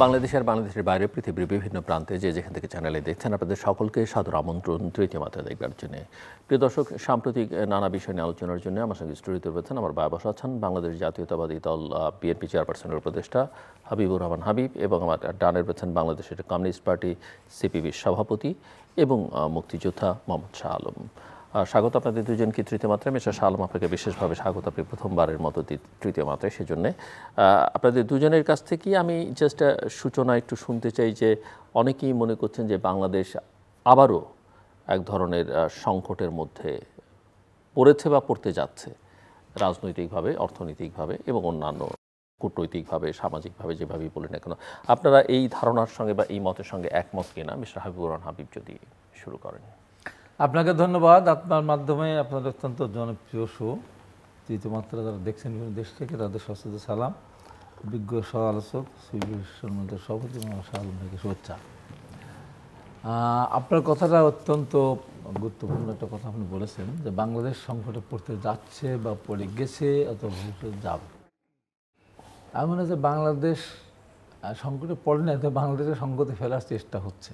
বাংলাদেশের বাইরে পৃথিবীর বিভিন্ন প্রান্তে যে যেখান থেকে চ্যানেলে দেখছেন আপনাদের সকলকে সাদর আমন্ত্রণ তৃতীয় মাত্রা দেখবার জন্য। প্রিয় দর্শক, সাম্প্রতিক নানা বিষয় নিয়ে আলোচনার জন্য আমার সঙ্গে স্টুডিওতে রয়েছেন আমার বাবা আছেন বাংলাদেশ জাতীয়তাবাদী দল বিএনপি চেয়ারপারসনের উপদেষ্টা হাবিবুর রহমান হাবিব, এবং আমার ডানে রয়েছেন বাংলাদেশের কমিউনিস্ট পার্টি সিপিবির সভাপতি এবং মুক্তিযোদ্ধা মোহাম্মদ শাহ আলম। স্বাগত আপনাদের দুজনকে তৃতীয় মাত্রায়। মিস্টার শাহ আলম, আপনাকে বিশেষভাবে স্বাগত, আপনি প্রথমবারের মতো তৃতীয় মাত্রায়। সেজন্য আপনাদের দুজনের কাছ থেকেই আমি জাস্ট সূচনা একটু শুনতে চাই যে অনেকেই মনে করছেন যে বাংলাদেশ আবারও এক ধরনের সংকটের মধ্যে পড়েছে বা পড়তে যাচ্ছে, রাজনৈতিকভাবে, অর্থনৈতিকভাবে এবং অন্যান্য কূটনৈতিকভাবে, সামাজিকভাবে, যেভাবেই বলি না কেন। আপনারা এই ধারণার সঙ্গে বা এই মতের সঙ্গে একমত কিনা? মিস্টার হাবিবুর রহমান হাবিব যদি শুরু করেন। আপনাকে ধন্যবাদ। আপনার মাধ্যমে আপনার অত্যন্ত জনপ্রিয় শো তৃতীয় মাত্রা যারা দেখছেন বিভিন্ন দেশ থেকে তাদের সশ্রদ্ধ সালাম। বিজ্ঞ সহ আলোচক সুইবির সভাপতি শাহ আলম থেকে শুভেচ্ছা। আপনার কথাটা অত্যন্ত গুরুত্বপূর্ণ একটা কথা আপনি বলেছেন যে বাংলাদেশ সংকটে পড়তে যাচ্ছে বা পড়ে গেছে অথবা ভবিষ্যতে যাবে। আমি মনে হয় যে বাংলাদেশ সংকটে পড়ে না, তো বাংলাদেশের সংকটে ফেলার চেষ্টা হচ্ছে।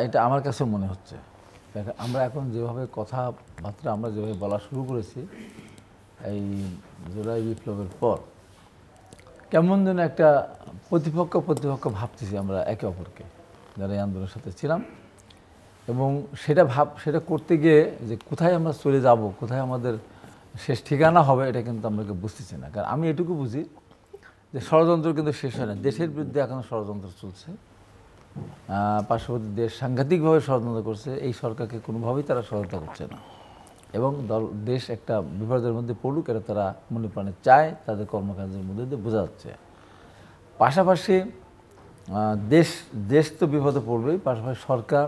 এটা আমার কাছে মনে হচ্ছে। আমরা এখন যেভাবে কথাবার্তা আমরা যেভাবে বলা শুরু করেছি এই জুলাই বিপ্লবের পর, কেমন যেন একটা প্রতিপক্ষ ভাবতেছি আমরা একে অপরকে, যারা এই আন্দোলনের সাথে ছিলাম। এবং সেটা করতে গিয়ে যে কোথায় আমরা চলে যাব, কোথায় আমাদের শেষ ঠিকানা হবে, এটা কিন্তু আমরা বুঝতেছি না। কারণ আমি এটুকু বুঝি যে ষড়যন্ত্র কিন্তু শেষ হয় না। দেশের বিরুদ্ধে এখনও ষড়যন্ত্র চলছে। পার্শ্ববর্তী দেশ সাংঘাতিকভাবে ষড়যন্ত্র করছে, এই সরকারকে কোনোভাবেই তারা সহায়তা করছে না। এবং দেশ একটা বিপদের মধ্যে পড়ুক, এটা তারা মনে প্রাণে চায়, তাদের কর্মকাণ্ডের মধ্যে দিয়ে বোঝা যাচ্ছে। পাশাপাশি দেশ তো বিপদে পড়বেই, পাশাপাশি সরকার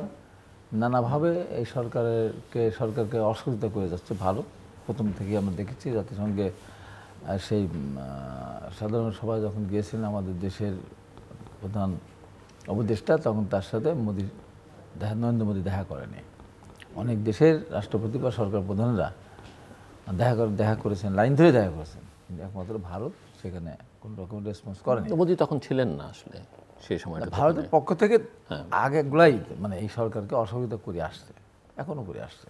নানাভাবে এই সরকারকে অসহযোগিতা করে যাচ্ছে। ভালো, প্রথম থেকেই আমরা দেখেছি জাতিসংঘে সেই সাধারণ সভায় যখন গিয়েছিলেন আমাদের দেশের প্রধান উপদেষ্টা, তখন তার সাথে নরেন্দ্র মোদী দেখা করেনি। অনেক দেশের রাষ্ট্রপতি বা সরকার প্রধানরা দেখা করেছেন, লাইন ধরে দেখা করেছেন, কিন্তু একমাত্র ভারত সেখানে কোনো রকম রেসপন্স করেনি। মোদী তখন ছিলেন না আসলে সেই সময়। ভারতের পক্ষ থেকে আগেগুলাই মানে এই সরকারকে অসহযোগিতা করে আসছে, এখনও করে আসছে।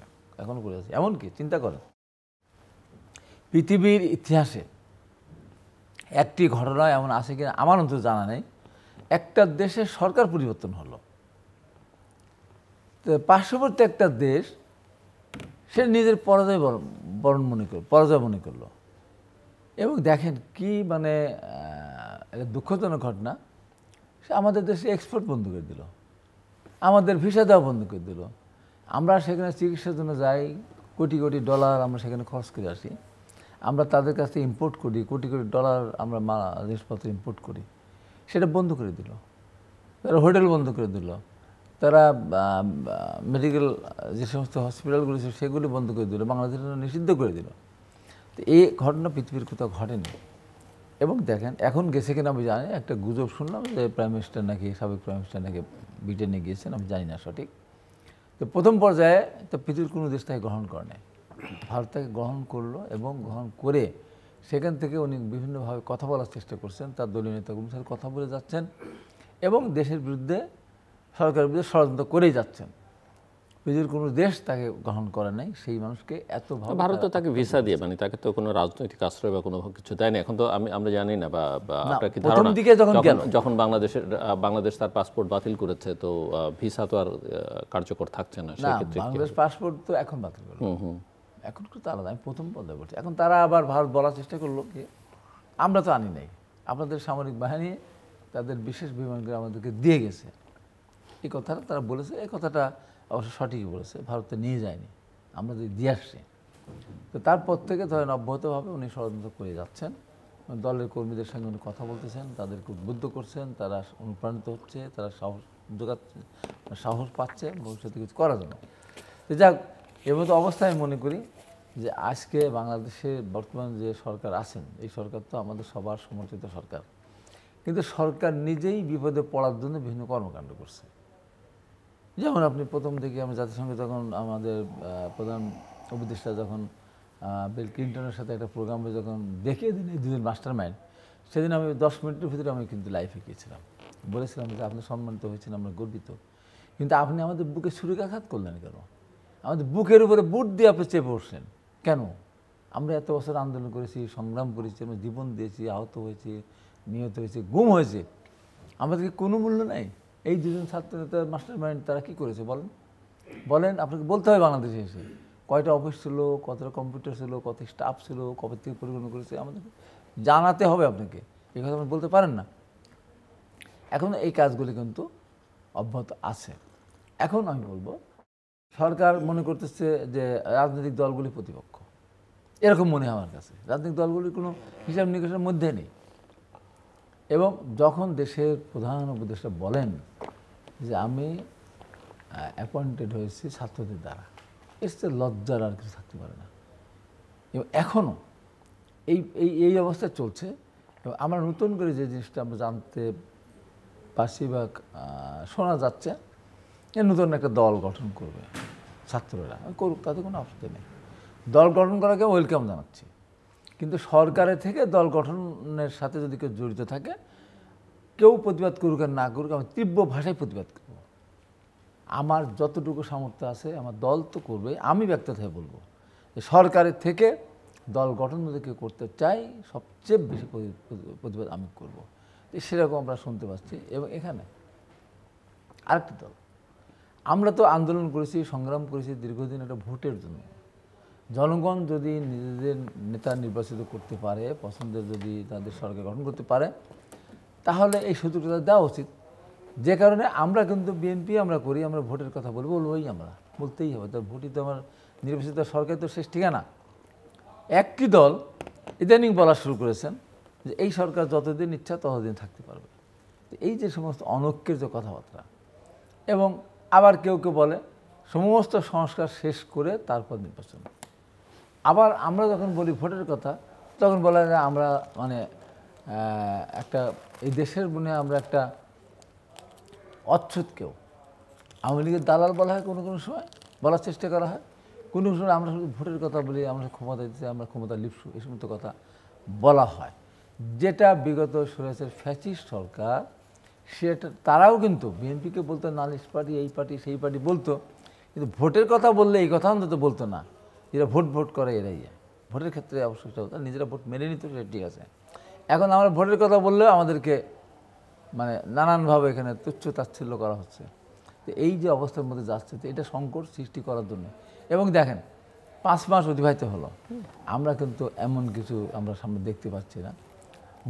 এমনকি চিন্তা করেন, পৃথিবীর ইতিহাসে একটি ঘটনা এমন আছে কিনা আমার অন্তত জানা নেই, একটা দেশের সরকার পরিবর্তন হলো, তো পার্শ্ববর্তী একটা দেশ সে নিজের পরাজয় মনে করলো। এবং দেখেন কি মানে একটা দুঃখজনক ঘটনা, সে আমাদের দেশে এক্সপোর্ট বন্ধ করে দিল, আমাদের ভিসা দেওয়া বন্ধ করে দিল। আমরা সেখানে চিকিৎসার জন্য যাই, কোটি কোটি ডলার আমরা সেখানে খরচ করে আসি। আমরা তাদের কাছ থেকে ইম্পোর্ট করি, কোটি কোটি ডলার আমরা জিনিসপত্র ইম্পোর্ট করি, সেটা বন্ধ করে দিল। তারা হোটেল বন্ধ করে দিল, তারা মেডিকেল যে সমস্ত হসপিটালগুলি ছিল সেগুলি বন্ধ করে দিল, বাংলাদেশের নিষিদ্ধ করে দিল। তো এই ঘটনা পৃথিবীর কোথাও ঘটেনি। এবং দেখেন এখন গেছে কিনা আমি জানি, একটা গুজব শুনলাম যে সাবেক প্রাইম মিনিস্টার নাকি ব্রিটেনে গিয়েছেন, আমি জানি না সঠিক। তো প্রথম পর্যায়ে তো পৃথিবীর কোনো দেশ তাকে গ্রহণ করে নাই, ভারত তাকে গ্রহণ করলো। এবং গ্রহণ করে সেখান থেকে উনি বিভিন্নভাবে কথা বলার চেষ্টা করছেন, তার দলীয় নেতাগুলোর সাথে কথা বলে যাচ্ছেন এবং দেশের বিরুদ্ধে, সরকারের বিরুদ্ধে ষড়যন্ত্র করেই যাচ্ছেন। পৃথিবীর কোনো দেশ তাকে গ্রহণ করে নাই, সেই মানুষকে এত ভারত তো তাকে ভিসা দিয়ে, মানে তাকে তো কোনো রাজনৈতিক আশ্রয় বা কোনো কিছু দেয়নি। এখন তো আমরা জানি না, বা আপনার কি ধারণা, যখন বাংলাদেশ তার পাসপোর্ট বাতিল করেছে, তো ভিসা তো আর কার্যকর থাকছে না। সেক্ষেত্রে বাংলাদেশ পাসপোর্ট তো এখন বাতিল করলো, এখন তো আলাদা। আমি প্রথম পর্যায়ে বলছি, এখন তারা আবার ভারত বলার চেষ্টা করলো কি আমরা তো আনি নাই, আপনাদের সামরিক বাহিনী তাদের বিশেষ বিমানগুলো আমাদেরকে দিয়ে গেছে। এই কথাটা তারা বলেছে, এই কথাটা অবশ্য সঠিকই বলেছে, ভারতে নিয়ে যায়নি, আমরা যদি দিয়ে আসছি। তো তারপর থেকে ধরেন অব্যাহতভাবে উনি ষড়যন্ত্র করে যাচ্ছেন, দলের কর্মীদের সঙ্গে উনি কথা বলতেছেন, তাদেরকে উদ্বুদ্ধ করছেন, তারা অনুপ্রাণিত হচ্ছে, তারা সাহস পাচ্ছে ভবিষ্যতে কিছু করার জন্য। তো যাক, এর মতো অবস্থায় আমি মনে করি যে আজকে বাংলাদেশে বর্তমান যে সরকার আছেন, এই সরকার তো আমাদের সবার সমর্থিত সরকার, কিন্তু সরকার নিজেই বিপদে পড়ার জন্য বিভিন্ন কর্মকাণ্ড করছে। যেমন আপনি প্রথম থেকে আমি জাতিসংঘে যখন আমাদের প্রধান উপদেষ্টা যখন বিল ক্লিন্টনের সাথে একটা প্রোগ্রামে যখন দেখিয়ে দিন এই দুজন মাস্টার মাইন্ড, সেদিন আমি 10 মিনিটের ভিতরে আমি কিন্তু লাইফে গিয়েছিলাম, বলেছিলাম যে আপনি সম্মানিত হয়েছেন, আমরা গর্বিত, কিন্তু আপনি আমাদের বুকে ছুরিকাঘাত করলেন কেন? আমাদের বুকের উপরে বুট দিয়ে আপনি চেপে বসলেন কেন? আমরা এত বছর আন্দোলন করেছি, সংগ্রাম করেছি, আমরা জীবন দিয়েছি, আহত হয়েছি, নিহত হয়েছি, গুম হয়েছে, আমাদেরকে কোনো মূল্য নাই? এই দুজন ছাত্র নেতা মাস্টার মাইন্ড তারা কী করেছে বলেন? বলেন, আপনাকে বলতে হবে বাংলাদেশে এসে কয়টা অফিস ছিল, কতটা কম্পিউটার ছিল, কত স্টাফ ছিল, কবে থেকে পরিকল্পনা করেছে, আমাদেরকে জানাতে হবে আপনাকে। এই কথা আপনি বলতে পারেন না। এখন এই কাজগুলি কিন্তু অব্যাহত আছে। এখন আমি বলবো, সরকার মনে করতেছে যে রাজনৈতিক দলগুলি প্রতিপক্ষ, এরকম মনে হয় আমার কাছে। রাজনৈতিক দলগুলির কোনো হিসাব নিকাশের মধ্যে নেই। এবং যখন দেশের প্রধান উপদেষ্টা বলেন যে আমি অ্যাপয়েন্টেড হয়েছি ছাত্রদের দ্বারা, এর চেয়ে লজ্জার আর কিছু থাকতে পারে না। এবং এখনও এই এই এই অবস্থা চলছে। এবং আমরা নতুন করে যে জিনিসটা আমরা জানতে পারছি বা শোনা যাচ্ছে, নতুন একটা দল গঠন করবে ছাত্ররা, করুক, তাতে কোনো অসুবিধা নেই। দল গঠন করাকে ওয়েলকাম জানাচ্ছি, কিন্তু সরকারের থেকে দল গঠনের সাথে যদি কেউ জড়িত থাকে, কেউ প্রতিবাদ করুক আর না করুক, আমি তীব্র ভাষায় প্রতিবাদ করব। আমার যতটুকু সামর্থ্য আছে আমার দল তো করবে, আমি ব্যক্তিগতভাবে বলবো যে সরকারের থেকে দল গঠন যদি কেউ করতে চাই, সবচেয়ে বেশি প্রতিবাদ আমি করব। সেরকম আমরা শুনতে পাচ্ছি। এবং এখানে আরেকটি দল, আমরা তো আন্দোলন করেছি, সংগ্রাম করেছি দীর্ঘদিন একটা ভোটের জন্য। জনগণ যদি নিজেদের নেতা নির্বাচিত করতে পারে, পছন্দের যদি তাদের সরকার গঠন করতে পারে, তাহলে এই সুযোগটা দেওয়া উচিত। যে কারণে আমরা কিন্তু বিএনপি আমরা করি, আমরা ভোটের কথা বলবোই, আমরা বলতেই হবে। তার ভোটই তো আমার নির্বাচিত সরকার তো শেষ ঠিকানা। একটি দল ইদানিং বলা শুরু করেছেন যে এই সরকার যতদিন ইচ্ছা ততদিন থাকতে পারবে। এই যে সমস্ত অনৈক্যের যে কথাবার্তা, এবং আবার কেউ কেউ বলে সমস্ত সংস্কার শেষ করে তারপর নির্বাচন। আবার আমরা যখন বলি ভোটের কথা, তখন বলা যায় আমরা মানে একটা এই দেশের মনে আমরা একটা অচ্ছুত কেউ। আওয়ামী লীগের দালাল বলা হয়, কোনো কোনো সময় বলার চেষ্টা করা হয়, কোনো সময় আমরা শুধু ভোটের কথা বলি, আমরা ক্ষমতা দিতে, আমরা ক্ষমতা লিপসু, এই সমস্ত কথা বলা হয়। যেটা বিগত স্বৈরাচার ফ্যাসিস্ট সরকার, সেটা তারাও কিন্তু বিএনপিকে বলতো নালিশ পার্টি, এই পার্টি সেই পার্টি বলতো, কিন্তু ভোটের কথা বললে এই কথা অন্তত বলতো না। এরা ভোট করে এরাই যায়। ভোটের ক্ষেত্রে অবশ্যই নিজেরা ভোট মেনে নিত, সেটা ঠিক আছে। এখন আমরা ভোটের কথা বললেও আমাদেরকে মানে নানানভাবে এখানে তুচ্ছ তাচ্ছিল্য করা হচ্ছে। তো এই যে অবস্থার মধ্যে যাচ্ছে, তো এটা সংকট সৃষ্টি করার জন্য। এবং দেখেন 5 মাস অতিবাহিত হলো, আমরা কিন্তু এমন কিছু আমরা সামনে দেখতে পাচ্ছি না।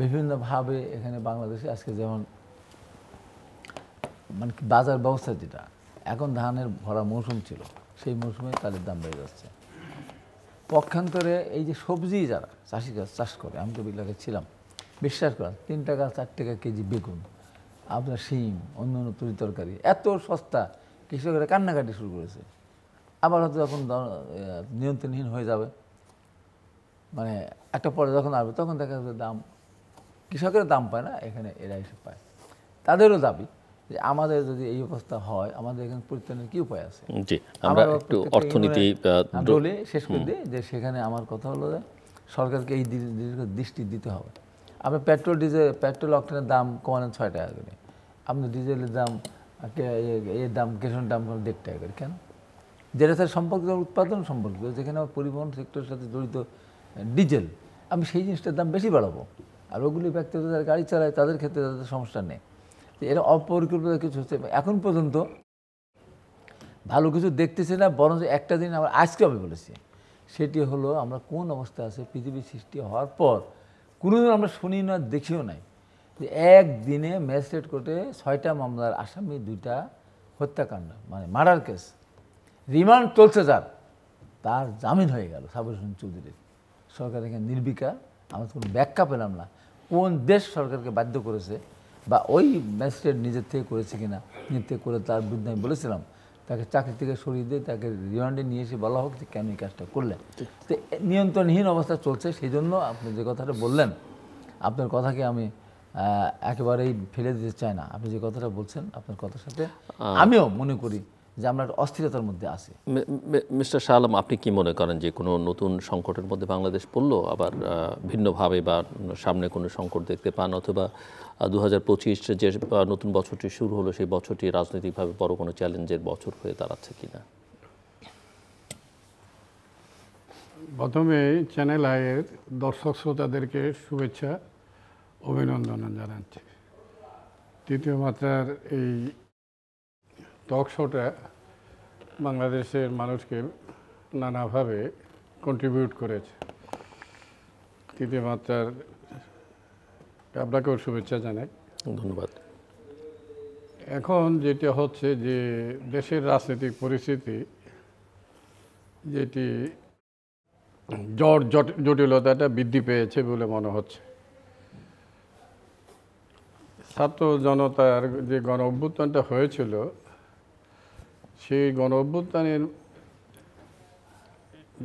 বিভিন্নভাবে এখানে বাংলাদেশে আজকে যেমন মানে বাজার ব্যবস্থা, যেটা এখন ধানের ভরা মৌসুম ছিল, সেই মৌসুমে তাদের দাম বেড়ে যাচ্ছে। পক্ষান্তরে এই যে সবজি যারা চাষ করে, আমি তো বিলাকে ছিলাম, বিশ্বাস করেন 3 টাকা 4 টাকা কেজি বেগুন, আপনার শিম, অন্য অন্য তরি তরকারি এত সস্তা, কৃষকেরা কান্নাকাটি শুরু করেছে। আবার হয়তো যখন নিয়ন্ত্রণহীন হয়ে যাবে, মানে একটা পরে যখন আসবে, তখন দেখা যাবে দাম, কৃষকের দাম পায় না, এখানে এরা এসে পায়। তাদেরও দাবি যে আমাদের যদি এই অবস্থা হয়, আমাদের এখানে পরিত্রাণের কী উপায় আছে? জি, আমরা একটু অর্থনীতি বলে শেষ করে দিই যে সেখানে আমার কথা হলো যে সরকারকে এই দৃষ্টি দিতে হবে। আপনি পেট্রোল অক্টেনের দাম কমালেন 6 টাকা করে, আপনি ডিজেলের দাম এর দাম কেরোসিনের দাম 1.5 টাকা করে, কেন? যেটা তার সম্পর্কিত উৎপাদন সম্পর্কিত, যেখানে আমার পরিবহন সেক্টরের সাথে জড়িত ডিজেল, আমি সেই জিনিসটার দাম বেশি বাড়াবো। আর ওগুলি ব্যক্তিগত যারা গাড়ি চালায় তাদের ক্ষেত্রে তাদের সমস্যা নেই। এরা অপরিকল্পিত কিছু হচ্ছে। এখন পর্যন্ত ভালো কিছু দেখতেছি না, বরঞ্চ একটা দিন আমরা আজকে আমি বলেছি, সেটি হলো আমরা কোন অবস্থায় আছে পৃথিবী সৃষ্টি হওয়ার পর কোনোদিন আমরা শুনি না, দেখিও নাই যে একদিনে ম্যাজিস্ট্রেট কোর্টে 6টা মামলার আসামি 2টা হত্যাকাণ্ড মানে মার্ডার কেস, রিমান্ড চলছে যার, তার জামিন হয়ে গেল সাবির হোসেন চৌধুরীর। সরকার এখানে নির্বিকার, আমরা কোনো ব্যাখ্যা পেলাম না কোন দেশ সরকারকে বাধ্য করেছে, বা ওই ম্যাজিস্ট্রেট নিজের থেকে করেছে কিনা। নিজের থেকে করে তার বিরুদ্ধে আমি বলেছিলাম তাকে চাকরি থেকে সরিয়ে দিয়ে তাকে রিমান্ডে নিয়ে এসে বলা হোক যে কেন এই কাজটা করলেন। তো নিয়ন্ত্রণহীন অবস্থা চলছে। সেই জন্য আপনি যে কথাটা বললেন, আপনার কথাকে আমি একেবারেই ফেলে দিতে চাই না। আপনি যে কথাটা বলছেন, আপনার কথার সাথে আমিও মনে করি যে আমরা একটা অস্থিরতার মধ্যে আছি। মিস্টার শাহ আলম, আপনি কি মনে করেন যে কোনো নতুন সংকটের মধ্যে বাংলাদেশ পড়লো, আবার ভিন্নভাবে বা সামনে কোনো সংকট দেখতে পান, অথবা 2025 যে নতুন বছরটি শুরু হলো সেই বছরটি রাজনৈতিকভাবে বড় কোনো চ্যালেঞ্জের বছর হয়ে দাঁড়াচ্ছে কিনা? প্রথমে চ্যানেল আইয়ের দর্শক শ্রোতাদেরকে শুভেচ্ছা অভিনন্দন জানাচ্ছি। তৃতীয় মাত্রার এই টক শোটা বাংলাদেশের মানুষকে নানাভাবে কন্ট্রিবিউট করেছে। তৃতীয় মাত্রার আপনাকেও শুভেচ্ছা জানাই, ধন্যবাদ। এখন যেটা হচ্ছে যে দেশের রাজনৈতিক পরিস্থিতি যেটি জটিলতাটা বৃদ্ধি পেয়েছে বলে মনে হচ্ছে। ছাত্র জনতার যে গণ অভ্যুত্থানটা হয়েছিল, সেই গণ অভ্যুত্থানের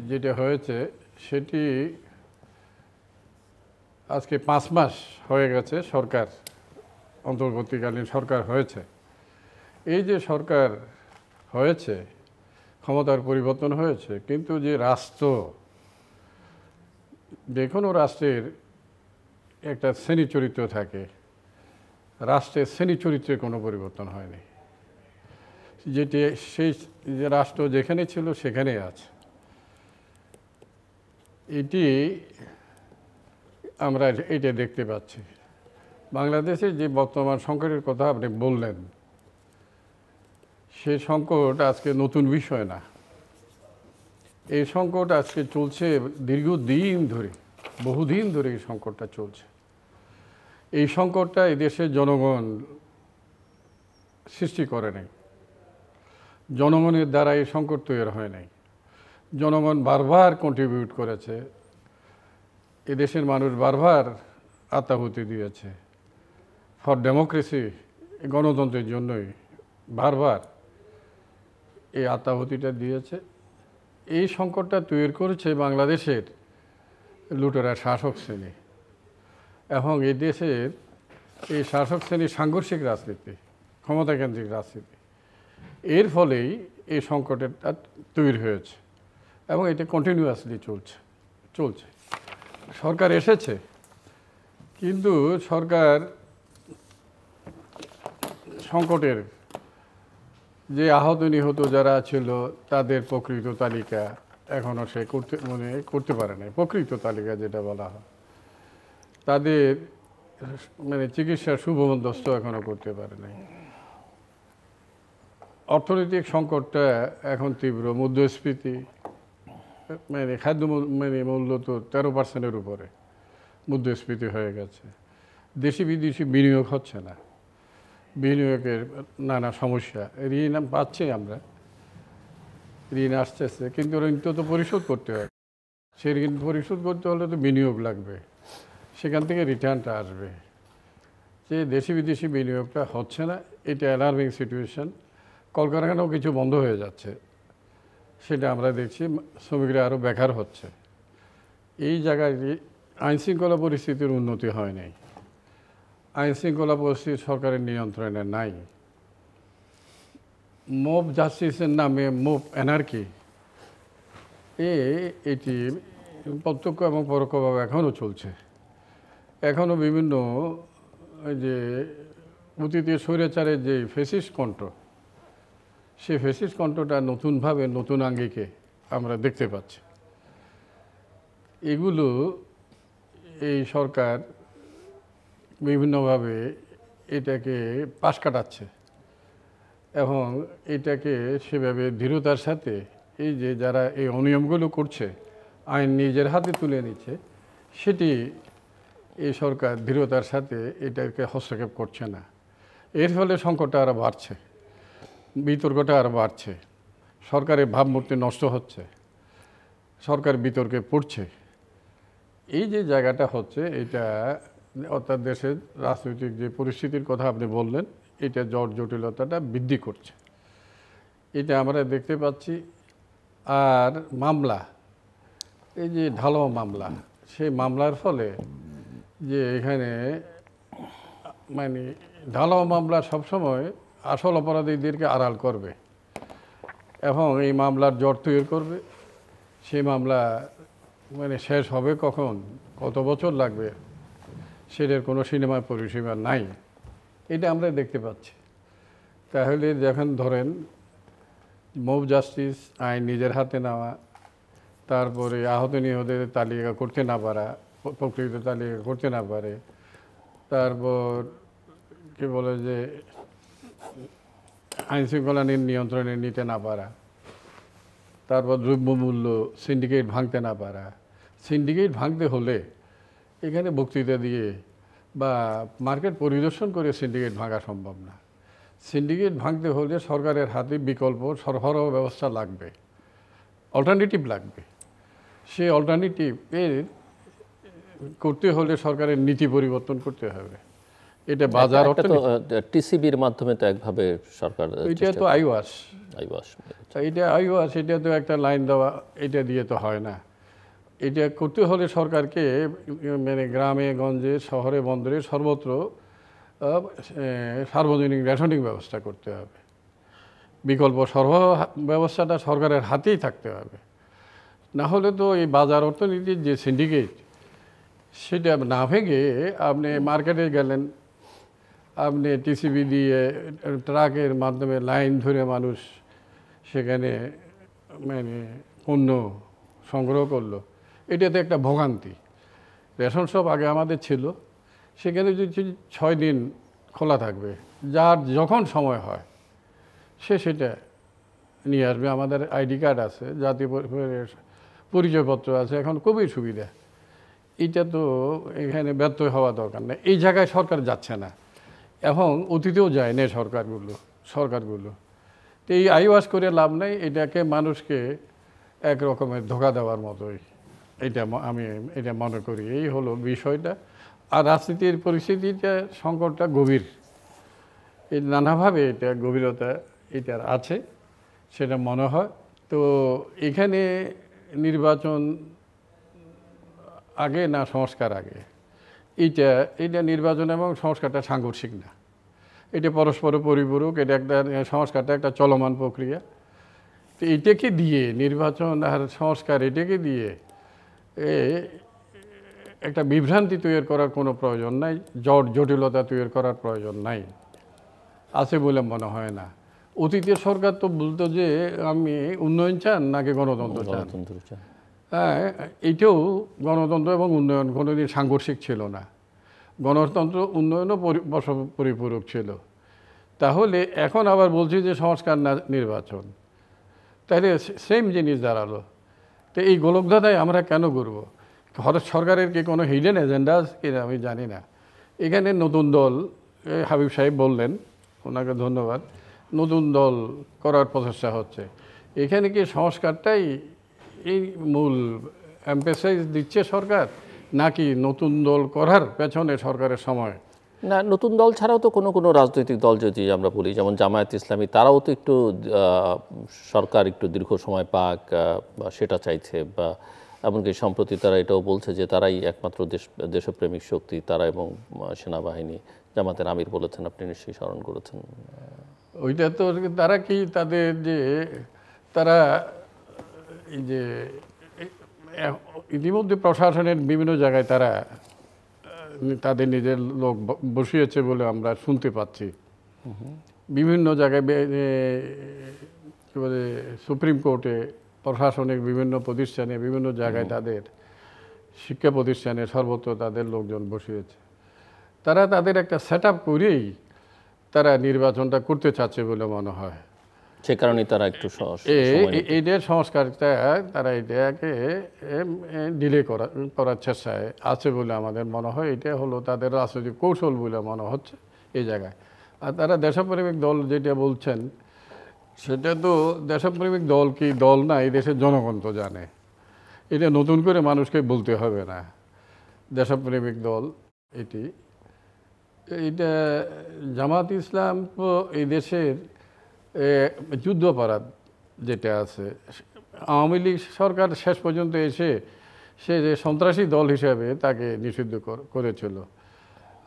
যেটা হয়েছে সেটি আজকে 5 মাস হয়ে গেছে সরকার, অন্তর্বর্তীকালীন সরকার হয়েছে। এই যে সরকার হয়েছে, ক্ষমতার পরিবর্তন হয়েছে, কিন্তু যে রাষ্ট্র, যে কোনো রাষ্ট্রের একটা শ্রেণী চরিত্র থাকে, রাষ্ট্রের শ্রেণী চরিত্রে কোনো পরিবর্তন হয়নি। যেটি সেই যে রাষ্ট্র যেখানে ছিল সেখানেই আছে। এটি আমরা এটা দেখতে পাচ্ছি। বাংলাদেশে যে বর্তমান সংকটের কথা আপনি বললেন, সেই সংকট আজকে নতুন বিষয় না। এই সংকট আজকে চলছে দীর্ঘদিন ধরে, বহুদিন ধরে এই সংকটটা চলছে। এই সংকটটা এই দেশের জনগণ সৃষ্টি করে নাই, জনগণের দ্বারা এই সংকট তৈরি হয় নাই। জনগণ বারবার কন্ট্রিবিউট করেছে, এদেশের মানুষ বারবার আত্মাহুতি দিয়েছে ফর ডেমোক্রেসি, গণতন্ত্রের জন্যই বারবার এই আত্মাহুতিটা দিয়েছে। এই সংকটটা তৈরি করেছে বাংলাদেশের লুটেরা শাসক শ্রেণী, এবং এই দেশের এই শাসক শ্রেণীর সাংঘর্ষিক রাজনীতি, ক্ষমতাকেন্দ্রিক রাজনীতি, এর ফলেই এই সংকটটা তৈরি হয়েছে এবং এটা কন্টিনিউয়াসলি চলছে। সরকার এসেছে, কিন্তু সরকার সংকটের যে আহত নিহত যারা ছিল তাদের প্রকৃত তালিকা এখনও সে করতে পারে নাই। প্রকৃত তালিকা যেটা বলা হয়, তাদের চিকিৎসার সুবন্দোবস্ত এখনও করতে পারে নাই। অর্থনৈতিক সংকটটা এখন তীব্র, মুদ্রাস্ফীতি খাদ্য মূল্য তো 13% উপরে মুদ্রাস্ফীতি হয়ে গেছে। দেশি বিদেশি বিনিয়োগ হচ্ছে না, বিনিয়োগের নানা সমস্যা। ঋণ পাচ্ছি আমরা, ঋণ আসতেছে, কিন্তু ঋণ তো পরিশোধ করতে হয়। সেই ঋণ পরিশোধ করতে হলে তো বিনিয়োগ লাগবে, সেখান থেকে রিটার্নটা আসবে। যে দেশি বিদেশি বিনিয়োগটা হচ্ছে না, এটা অ্যালার্মিং সিচুয়েশন। কলকারখানাও কিছু বন্ধ হয়ে যাচ্ছে, সেটা আমরা দেখছি। শ্রমিকরা আরও বেকার হচ্ছে। এই জায়গায় আইনশৃঙ্খলা পরিস্থিতির উন্নতি হয় নাই, আইনশৃঙ্খলা পরিস্থিতি সরকারের নিয়ন্ত্রণে নাই। মব জাস্টিসের নামে মব অ্যানার্কি, এটি প্রত্যক্ষ এবং পরোক্ষভাবে এখনও চলছে। এখনও বিভিন্ন যে অতীতের স্বৈরাচারের যে ফ্যাসিস্ট কণ্ঠ, সেই ফ্যাসিস্ট কণ্ঠটা নতুনভাবে নতুন আঙ্গিকে আমরা দেখতে পাচ্ছি। এগুলো এই সরকার বিভিন্নভাবে এটাকে পাশ কাটাচ্ছে এবং এটাকে সেভাবে দৃঢ়তার সাথে এই যে যারা এই অনিয়মগুলো করছে, আইন নিজের হাতে তুলে নিচ্ছে, সেটি এই সরকার দৃঢ়তার সাথে এটাকে হস্তক্ষেপ করছে না। এর ফলে সংকটটা আরও বাড়ছে, বিতর্কটা আরও বাড়ছে, সরকারের ভাবমূর্তি নষ্ট হচ্ছে, সরকার বিতর্কে পড়ছে। এই যে জায়গাটা হচ্ছে, এটা অর্থাৎ দেশের রাজনৈতিক যে পরিস্থিতির কথা আপনি বললেন, এটা জটিলতাটা বৃদ্ধি করছে, এটা আমরা দেখতে পাচ্ছি। আর মামলা, এই যে ঢালাও মামলা, সেই মামলার ফলে যে এখানে ঢালাও মামলা সবসময় আসল অপরাধীদেরকে আড়াল করবে, এবং এই মামলার জট তৈরি করবে। সেই মামলা মানে শেষ হবে কখন, কত বছর লাগবে, সেটার কোনো সিনেমা পরিসীমা নাই। এটা আমরা দেখতে পাচ্ছি। তাহলে যখন ধরেন মব জাস্টিস আইন নিজের হাতে নেওয়া, তারপরে আহত নিহতের তালিকা করতে না পারা, প্রকৃত তালিকা করতে না পারে, তারপর কি বলে যে আইন শৃঙ্খলা নিয়ন্ত্রণে নিতে না পারা, তারপর দ্রব্যমূল্য সিন্ডিকেট ভাঙতে না পারা। সিন্ডিকেট ভাঙতে হলে এখানে বক্তৃতা দিয়ে বা মার্কেট পরিদর্শন করে সিন্ডিকেট ভাঙা সম্ভব না। সিন্ডিকেট ভাঙতে হলে সরকারের হাতে বিকল্প সরবরাহ ব্যবস্থা লাগবে, অল্টারনেটিভ লাগবে। সেই অল্টারনেটিভ এর করতে হলে সরকারের নীতি পরিবর্তন করতে হবে। এটা বাজার টিসিবির মাধ্যমে তো একভাবে সরকার, এটা তো আইওয়াস, আইওয়াস এটা আইওয়াস, এটা তো একটা লাইন দেওয়া, এটা দিয়ে তো হয় না। এটা করতে হলে সরকারকে মানে গ্রামে গঞ্জে শহরে বন্দরে সর্বত্র সার্বজনীন রেশনিং ব্যবস্থা করতে হবে। বিকল্প সরবরাহ ব্যবস্থাটা সরকারের হাতেই থাকতে হবে। না হলে তো এই বাজার অর্থনীতির যে সিন্ডিকেট, সেটা না ভেঙে আপনি মার্কেটে গেলেন, আপনি টিসিবি দিয়ে ট্রাকের মাধ্যমে লাইন ধরে মানুষ সেখানে মানে পণ্য সংগ্রহ করলো। এটাতে একটা ভোগান্তি। রেশন শপ আগে আমাদের ছিল, সেখানে যদি 6 দিন খোলা থাকবে, যার যখন সময় হয় সে সেটা নিয়ে আসবে। আমাদের আইডি কার্ড আছে, জাতীয় পরিচয়পত্র আছে, এখন খুবই সুবিধা। এটা তো এখানে ব্যর্থ হওয়া দরকার নেই। এই জায়গায় সরকার যাচ্ছে না, এবং অতীতেও যায় না সরকারগুলো। তো এই আইওয়াস করে লাভ নেই, এটাকে মানুষকে এক রকমের ধোঁকা দেওয়ার মতোই আমি এটা মনে করি। এই হলো বিষয়টা। আর রাজনীতির পরিস্থিতিটা, সংকটটা গভীর, এই নানাভাবে এটা গভীরতা এটার আছে, সেটা মনে হয়। তো এখানে নির্বাচন আগে না সংস্কার আগে, এটা নির্বাচন এবং সংস্কারটা সাংঘর্ষিক না, এটা পরস্পর পরিপূরক। এটা একটা সংস্কারটা একটা চলমান প্রক্রিয়া। তো এটাকে দিয়ে নির্বাচন আর সংস্কার, এটাকে দিয়ে একটা বিভ্রান্তি তৈরি করার কোনো প্রয়োজন নাই, জটিলতা তৈরি করার প্রয়োজন নাই, আছে বলে মনে হয় না। অতীতের সরকার তো বলতো যে আমি উন্নয়ন চান নাকি গণতন্ত্র চান। হ্যাঁ, এইটাও গণতন্ত্র এবং উন্নয়ন কোনোদিন সাংঘর্ষিক ছিল না। গণতন্ত্র উন্নয়নও পরিপূরক ছিল। তাহলে এখন আবার বলছি যে সংস্কার না নির্বাচন, তাহলে সেম জিনিস দাঁড়ালো। তো এই গোলকধাঁধায় আমরা কেন করব? সরকারের কি কোনো হিডেন এজেন্ডা আছে কিনা আমি জানি না। এখানে নতুন দল, হাবিব সাহেব বললেন, ওনাকে ধন্যবাদ, নতুন দল করার প্রচেষ্টা হচ্ছে। এখানে কি সংস্কারটাই এই মূল এমফেসাইজ দিচ্ছে সরকার, নাকি নতুন দল করার পেছনে সরকারের সময়? না, নতুন দল ছাড়াও তো কোনো কোনো রাজনৈতিক দল যদি আমরা বলি, যেমন জামায়াত ইসলামী, তারাও তো একটু সরকার একটু দীর্ঘ সময় পাক সেটা চাইছে, বা এমনকি সম্প্রতি তারা এটাও বলছে যে তারাই একমাত্র দেশপ্রেমিক শক্তি, তারা এবং সেনাবাহিনী। জামাতের আমির বলেছেন, আপনি নিশ্চয়ই স্মরণ করেছেন। ওইটা তো তারা কি তাদের যে তারা এই যে ইতিমধ্যে প্রশাসনের বিভিন্ন জায়গায় তারা তাদের নিজের লোক বসিয়েছে বলে আমরা শুনতে পাচ্ছি। বিভিন্ন জায়গায় কী বলে সুপ্রিম কোর্টে, প্রশাসনিক বিভিন্ন প্রতিষ্ঠানে, বিভিন্ন জায়গায় তাদের শিক্ষা প্রতিষ্ঠানে সর্বত্র তাদের লোকজন বসিয়েছে। তারা তাদের একটা সেট আপ করেই তারা নির্বাচনটা করতে চাচ্ছে বলে মনে হয়। সে কারণেই তারা একটু এইটার সংস্কারটা তারা এটাকে ডিলে করার চেষ্টায় আছে বলে আমাদের মনে হয়। এটা হলো তাদের রাজনৈতিক কৌশল বলে মনে হচ্ছে এই জায়গায়। আর তারা দেশপ্রেমিক দল যেটা বলছেন, সেটা তো দেশপ্রেমিক দল কি দল না, এই দেশের জনগণ তো জানে। এটা নতুন করে মানুষকে বলতে হবে না দেশপ্রেমিক দল এটি। এটা জামাত ইসলাম তো এই দেশের যুদ্ধাপরাধ যেটা আছে, আওয়ামী লীগ সরকার শেষ পর্যন্ত এসে সে যে সন্ত্রাসী দল হিসাবে তাকে নিষিদ্ধ করেছিল।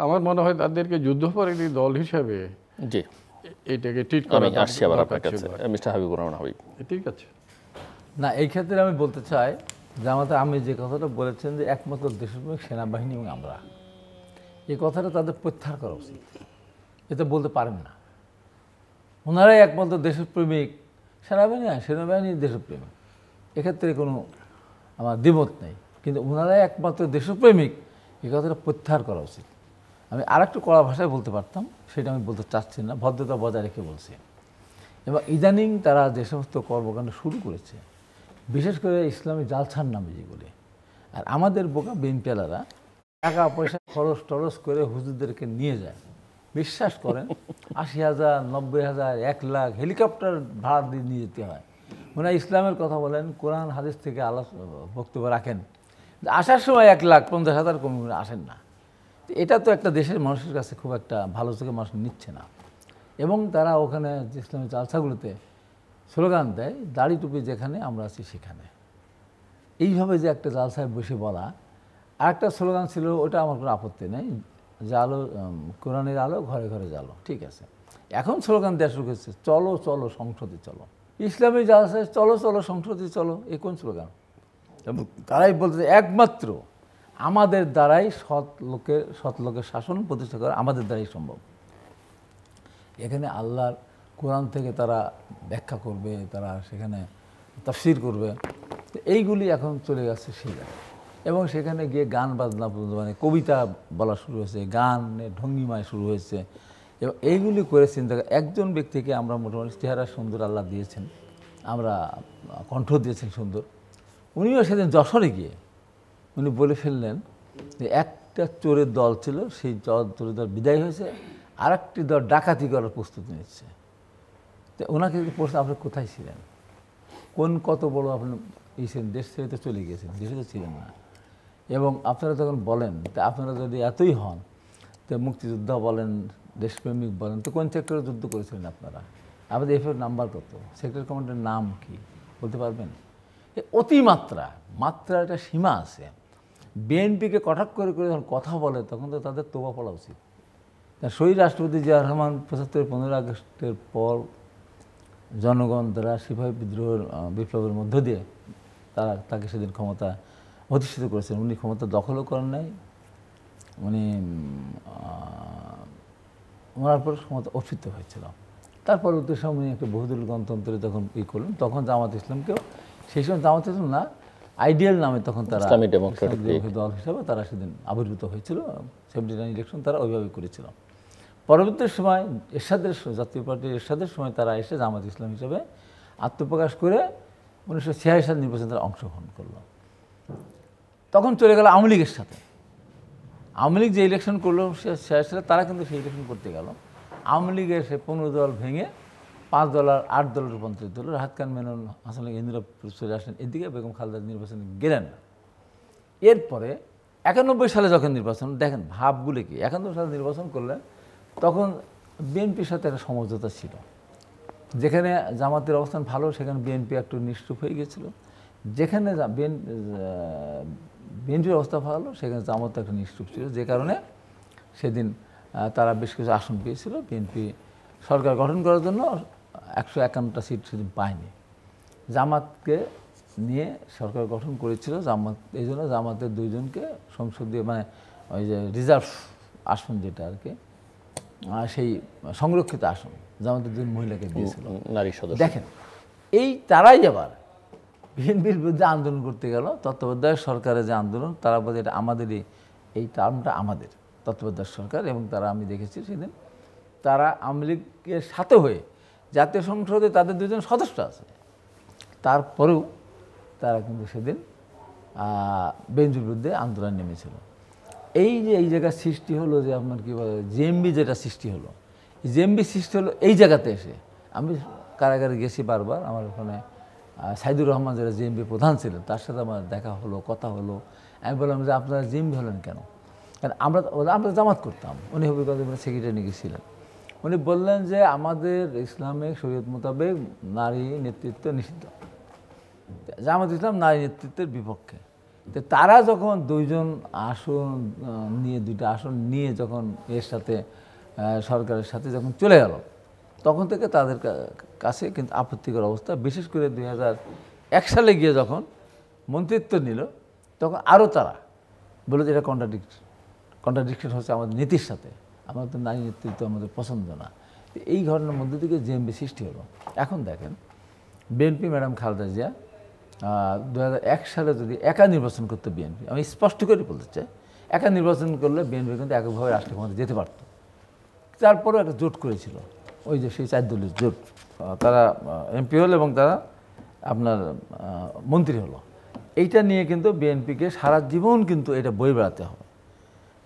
আমার মনে হয় তাদেরকে যুদ্ধাপরাধী দল হিসাবে এইটাকে ট্রিট আমি করা আসছি আবার আপনার দরকার কাছে ছিল। মিস্টার হাবিবুর রহমান হাবিব। ঠিক আছে। না, এই ক্ষেত্রে আমি বলতে চাই জামাতে আমি যে কথাটা বলেছেন যে একমাত্র দেশপ্রেমিক সেনাবাহিনী এবং আমরা, এই কথাটা তাদের প্রত্যাহার করা উচিত। এটা বলতে পারেন না। ওনারাই একমাত্র দেশপ্রেমিক, সেনাবাহিনী দেশপ্রেমিক, এক্ষেত্রে কোনো আমার দ্বিমত নেই। কিন্তু ওনারাই একমাত্র দেশপ্রেমিক, এই কথাটা প্রত্যাহার করা উচিত। আমি আরেকটু কড়া ভাষায় বলতে পারতাম, সেটা আমি বলতে চাচ্ছি না, ভদ্রতা বজায় রেখে বলছি। এবং ইদানিং তারা যে সমস্ত কর্মকাণ্ড শুরু করেছে, বিশেষ করে ইসলামী জালছার নামে যেগুলি, আর আমাদের বোকা বিএনপিওয়ালারা টাকা পয়সা খরচ টরচ করে হুজুরদেরকে নিয়ে যায়, বিশ্বাস করেন ৮০,০০০, ৯০,০০০, ১,০০,০০০ হেলিকপ্টার ভাড়া দিয়ে নিয়ে যেতে হয়। মনে হয় ইসলামের কথা বলেন, কোরআন হাদিস থেকে বক্তব্য রাখেন, আসার সময় ১,৫০,০০০ কমে আসেন না। এটা তো একটা দেশের মানুষের কাছে খুব একটা ভালো চোখে মানুষ নিচ্ছে না। এবং তারা ওখানে যে ইসলামী জালসাগুলোতে স্লোগান দেয়, দাড়ি টুপি যেখানে আমরা আছি সেখানে। এইভাবে যে একটা জালসায় বসে বলা, আর একটা স্লোগান ছিল, ওটা আমার কোনো আপত্তি নেই, জালো কোরআনের আলো ঘরে ঘরে জালো, ঠিক আছে। এখন স্লোগান দেওয়া শুরু করেছে, চলো চলো সংসদে চলো। ইসলামী জালসায় চলো চলো সংসদে চলো, এ কোন স্লোগান? এবং তারাই বলতে একমাত্র আমাদের দ্বারাই সৎ লোকের শাসন প্রতিষ্ঠা করা আমাদের দ্বারাই সম্ভব। এখানে আল্লাহর কোরআন থেকে তারা ব্যাখ্যা করবে, তারা সেখানে তাফসীর করবে, এইগুলি এখন চলে গেছে সেই জায়গায়। এবং সেখানে গিয়ে গান বাজনা পর্যন্ত, মানে কবিতা বলা শুরু হয়েছে, গানের ভঙ্গিমায় শুরু হয়েছে। এবং এইগুলি করে চিন্তা করে একজন ব্যক্তিকে আমরা মোটামুটি চেহারা সুন্দর আল্লাহ দিয়েছেন, আমরা কণ্ঠ দিয়েছেন সুন্দর, উনিও সেদিন যশোরে গিয়ে উনি বলে ফেললেন যে একটা চোরের দল ছিল, সেই চোরের দল বিদায় হয়েছে, আর একটি দল ডাকাতি করার প্রস্তুতি নিচ্ছে। তো ওনাকে যদি প্রশ্ন, আপনি কোথায় ছিলেন, কত বড় আপনি ছিলেন, দেশ ছেড়ে তো চলে গিয়েছেন, দেশে তো ছিলেন না। এবং আপনারা যখন বলেন, তা আপনারা যদি এতই হন, তো মুক্তিযোদ্ধা বলেন, দেশপ্রেমিক বলেন, তো কোন সেক্টরে যুদ্ধ করেছিলেন আপনারা? আমাদের এফের নাম্বার কত, সেক্টর কমান্ডের নাম কি বলতে পারবেন? অতিমাত্রা, মাত্রা একটা সীমা আছে। বিএনপিকে কটাক্ষ করে করে যখন কথা বলে, তখন তো তাদের তোবা পড়া উচিত। শহীদ রাষ্ট্রপতি জিয়া রহমান ৭৫ 15 আগস্টের পর জনগণ দ্বারা সিপাহী বিপ্লবের মধ্য দিয়ে তাকে সেদিন ক্ষমতা অধিষ্ঠিত করেছেন। উনি ক্ষমতা দখলও করেন নাই, উনি মরার পর ক্ষমতা অর্পিত হয়েছিল। তারপর উদ্দেশ্য উনি একটা বহুদল গণতন্ত্রে তখন করলেন, তখন জামাত ইসলামকেও সেই সময় জামাত ইসলাম না, আইডিয়াল নামে তখন তারা ইসলামী ডেমোক্রেটিক দল হিসাবে তারা সেদিন আবির্ভূত হয়েছিল। 79 ইলেকশন তারা ওইভাবে করেছিল। পরবর্তী সময় জাতীয় পার্টির এরশাদের সময় তারা এসে জামাত ইসলাম হিসেবে আত্মপ্রকাশ করে 1986 সাল নির্বাচনে তারা অংশগ্রহণ করলো। তখন চলে গেল আওয়ামী লীগের সাথে। আওয়ামী লীগ যে ইলেকশন করলো 86 সালে, তারা কিন্তু সেই ইলেকশন করতে গেল। আওয়ামী লীগের সে 15 দল ভেঙে 5 দল আর 8 দলে রূপান্তরিত হলো। রাহাত খান মেনন, হাসান ইন্দিরা চলে আসলেন এদিকে, বেগম খালেদা নির্বাচনে গেলেন না। এরপরে 91 সালে যখন নির্বাচন, দেখেন ভাবগুলো কি, 91 সালে নির্বাচন করলেন, তখন বিএনপির সাথে একটা সমঝোতা ছিল। যেখানে জামাতের অবস্থান ভালো, সেখানে বিএনপি একটু নিশ্চুপ হয়ে গেছিলো। যেখানে বিএনপির অবস্থা ভালো, সেখানে জামাত একটা নিশ্চুপ ছিল। যে কারণে সেদিন তারা বেশ কিছু আসন পেয়েছিল। বিএনপি সরকার গঠন করার জন্য 151টা সিট সেদিন পায়নি। জামাতকে নিয়ে সরকার গঠন করেছিল জামাত, এই জন্য জামাতের 2 জনকে সংসদীয়, মানে ওই যে রিজার্ভ আসন যেটা আর কি, সেই সংরক্ষিত আসন জামাতের 2 মহিলাকে দিয়েছিল, নারী সদস্য। দেখেন এই তারাই আবার বিএনপির বিরুদ্ধে আন্দোলন করতে গেল। তত্ত্বাবধায়ক সরকারের যে আন্দোলন, তারা বলে এটা আমাদেরই, এই টার্মটা আমাদের তত্ত্বাবধায়ক সরকার। এবং তারা, আমি দেখেছি সেদিন, তারা আওয়ামী লীগের সাথে হয়ে জাতীয় সংসদে তাদের 2 জন সদস্য আছে, তারপরেও তারা কিন্তু সেদিন বেঞ্জুর বিরুদ্ধে আন্দোলন নেমেছিল। এই যে এই জায়গায় সৃষ্টি হলো, যে আপনার কী বলে জেএমবি যেটা সৃষ্টি হলো, জেএমবি সৃষ্টি হলো এই জায়গাতে এসে। আমি কারাগারে গেছি বারবার, আমার ওখানে সাইদুর রহমান যারা জেএমবি প্রধান ছিলেন, তার সাথে আমার দেখা হলো, কথা হলো। আমি বললাম যে আপনারা জেএমবি হলেন কেন? কারণ আমরা জামাত করতাম। উনি হবিগঞ্জ সেক্রেটারি গেছিলেন। উনি বললেন যে আমাদের ইসলামিক শরীয়ত মোতাবেক নারী নেতৃত্ব নিষিদ্ধ, জামাত ইসলাম নারী নেতৃত্বের বিপক্ষে। তো তারা যখন 2 জন আসন নিয়ে, 2টা আসন নিয়ে যখন এর সাথে সরকারের সাথে যখন চলে গেল, তখন থেকে তাদের কাছে কিন্তু আপত্তিকর অবস্থা। বিশেষ করে 2001 সালে গিয়ে যখন মন্ত্রিত্ব নিল, তখন আরও তারা বলে যে এটা কন্ট্রাডিকশন হচ্ছে আমাদের নীতির সাথে, আমাদের নারী নেতৃত্ব আমাদের পছন্দ না। এই ঘটনার মধ্যে থেকে জেএমবি সৃষ্টি হলো। এখন দেখেন বিএনপি ম্যাডাম খালেদা জিয়া 2001 সালে যদি একা নির্বাচন করতে, বিএনপি, আমি স্পষ্ট করে বলতে চাই, একা নির্বাচন করলে বিএনপি কিন্তু এককভাবে রাষ্ট্রীয় ক্ষমতা যেতে পারত। তারপরেও একটা জোট করেছিল, ওই যে সেই 4 দলীয় জোট, তারা এমপি হলো এবং তারা আপনার মন্ত্রী হলো। এইটা নিয়ে কিন্তু বিএনপিকে সারা জীবন কিন্তু এটা বই বেড়াতে হবে।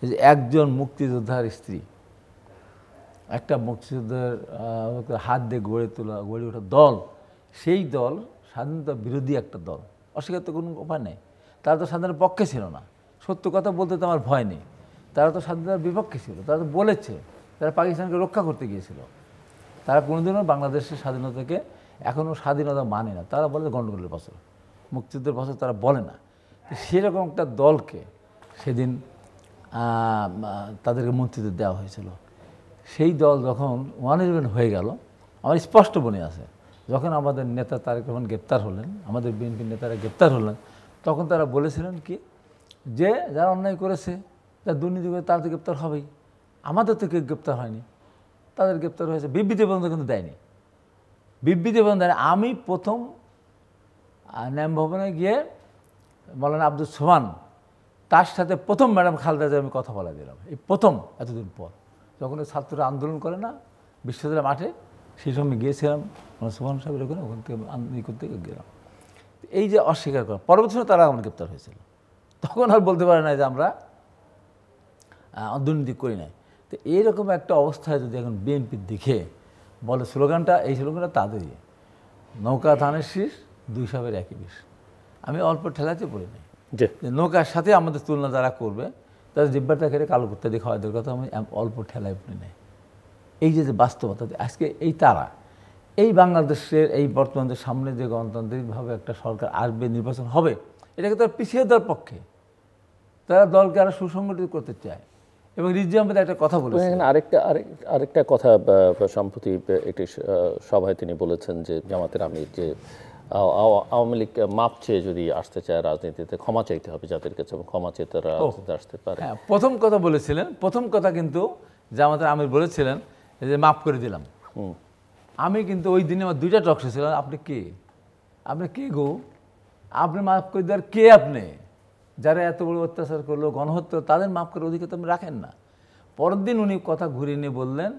যে একজন মুক্তিযোদ্ধার স্ত্রী, একটা মুক্তিযুদ্ধের হাত দিয়ে গড়ে ওঠা দল, সেই দল স্বাধীনতা বিরোধী একটা দল, অস্বীকার তো কোনো উপায় নেই। তারা তো স্বাধীনতার পক্ষে ছিল না, সত্য কথা বলতে তো আমার ভয় নেই। তারা তো স্বাধীনতার বিপক্ষে ছিল, তারা তো বলেছে তারা পাকিস্তানকে রক্ষা করতে গিয়েছিল। তারা কোনোদিনও বাংলাদেশের স্বাধীনতাকে এখনও স্বাধীনতা মানে না, তারা বলে গণ্ডগোলের বছর, মুক্তিযুদ্ধের বছর তারা বলে না। সেরকম একটা দলকে সেদিন তাদেরকে মন্ত্রিত্ব দেওয়া হয়েছিল। সেই দল যখন 111 হয়ে গেল, আমার স্পষ্ট মনে আছে, যখন আমাদের নেতা তারেক রহমান গ্রেপ্তার হলেন, আমাদের বিএনপির নেতারা গ্রেপ্তার হলেন, তখন তারা বলেছিলেন কি, যে যারা অন্যায় করেছে, যারা দুর্নীতি করে, তারা তো গ্রেপ্তার হবেই, আমাদের তো কেউ গ্রেপ্তার হয়নি, তাদের গ্রেপ্তার হয়েছে। বিবৃতি পর্যন্ত কিন্তু দেয়নি, বিবৃতি পর্যন্ত দেয়নি। আমি প্রথম ন্যাম ভবনে গিয়ে মৌলানা আব্দুল সোমান, তার সাথে প্রথম ম্যাডাম খালেদা জিয়া আমি কথা বলা দিলাম, এই প্রথম এতদিন পর, যখন ছাত্ররা আন্দোলন করে না বিশ্ববিদ্যালয় মাঠে, সেই সময় গিয়েছিলাম সোমান সাহেবের ওখানে, ওখান থেকে আন্দোলন করতে গেলাম। এই যে অস্বীকার করা, পরবর্তী সময় তারা আমার গ্রেপ্তার হয়েছিল, তখন আর বলতে পারে না যে আমরা দুর্নীতি করি নাই। তো এইরকম একটা অবস্থায় যদি এখন বিএনপির দিকে বলে স্লোগানটা, এই স্লোগানটা তাদেরই, নৌকা ধানের শীষ 2 সাপের একই বিষ। আমি অল্প ঠেলাতে পড়ি নাই, যে নৌকার সাথে আমাদের তুলনা যারা করবে তাদের জিব্বাটা খেলে কালো করতে দিয়ে খাওয়াদের কথা আমি অল্প ঠেলায় পড়ি নাই। এই যে বাস্তবতা আজকে, এই তারা এই বাংলাদেশের এই বর্তমানে সামনে যে গণতান্ত্রিকভাবে একটা সরকার আসবে, নির্বাচন হবে, এটাকে তারা পিছিয়ে দেওয়ার পক্ষে, তারা দলকে আরো সুসংগঠিত করতে চায়। এবং রিজভী আহমেদ একটা কথা বলেছেন, এখানে আরেকটা কথা সম্প্রতি একটি সভায় তিনি বলেছেন যে জামাতের আমির, যে আওয়ামী লীগ মাপ চেয়ে যদি আসতে চায় রাজনীতিতে, ক্ষমা চাইতে হবে যাদের কাছে, এবং ক্ষমা চেয়ে তারা রাজনীতিতে আসতে পারে। হ্যাঁ, প্রথম কথা বলেছিলেন, প্রথম কথা কিন্তু জামাতের আমির বলেছিলেন যে মাফ করে দিলাম। আমি কিন্তু ওই দিনে আমার 2টা টক শো ছিল, আপনি কে গো, আপনি মাফ করে দেওয়ার কে? আপনি যারা এত বড় অত্যাচার করলো, গণহত্যা, তাদের মাফ করার অধিকার তো আপনি রাখেন না। পরের দিন উনি কথা ঘুরিয়ে নিয়ে বললেন,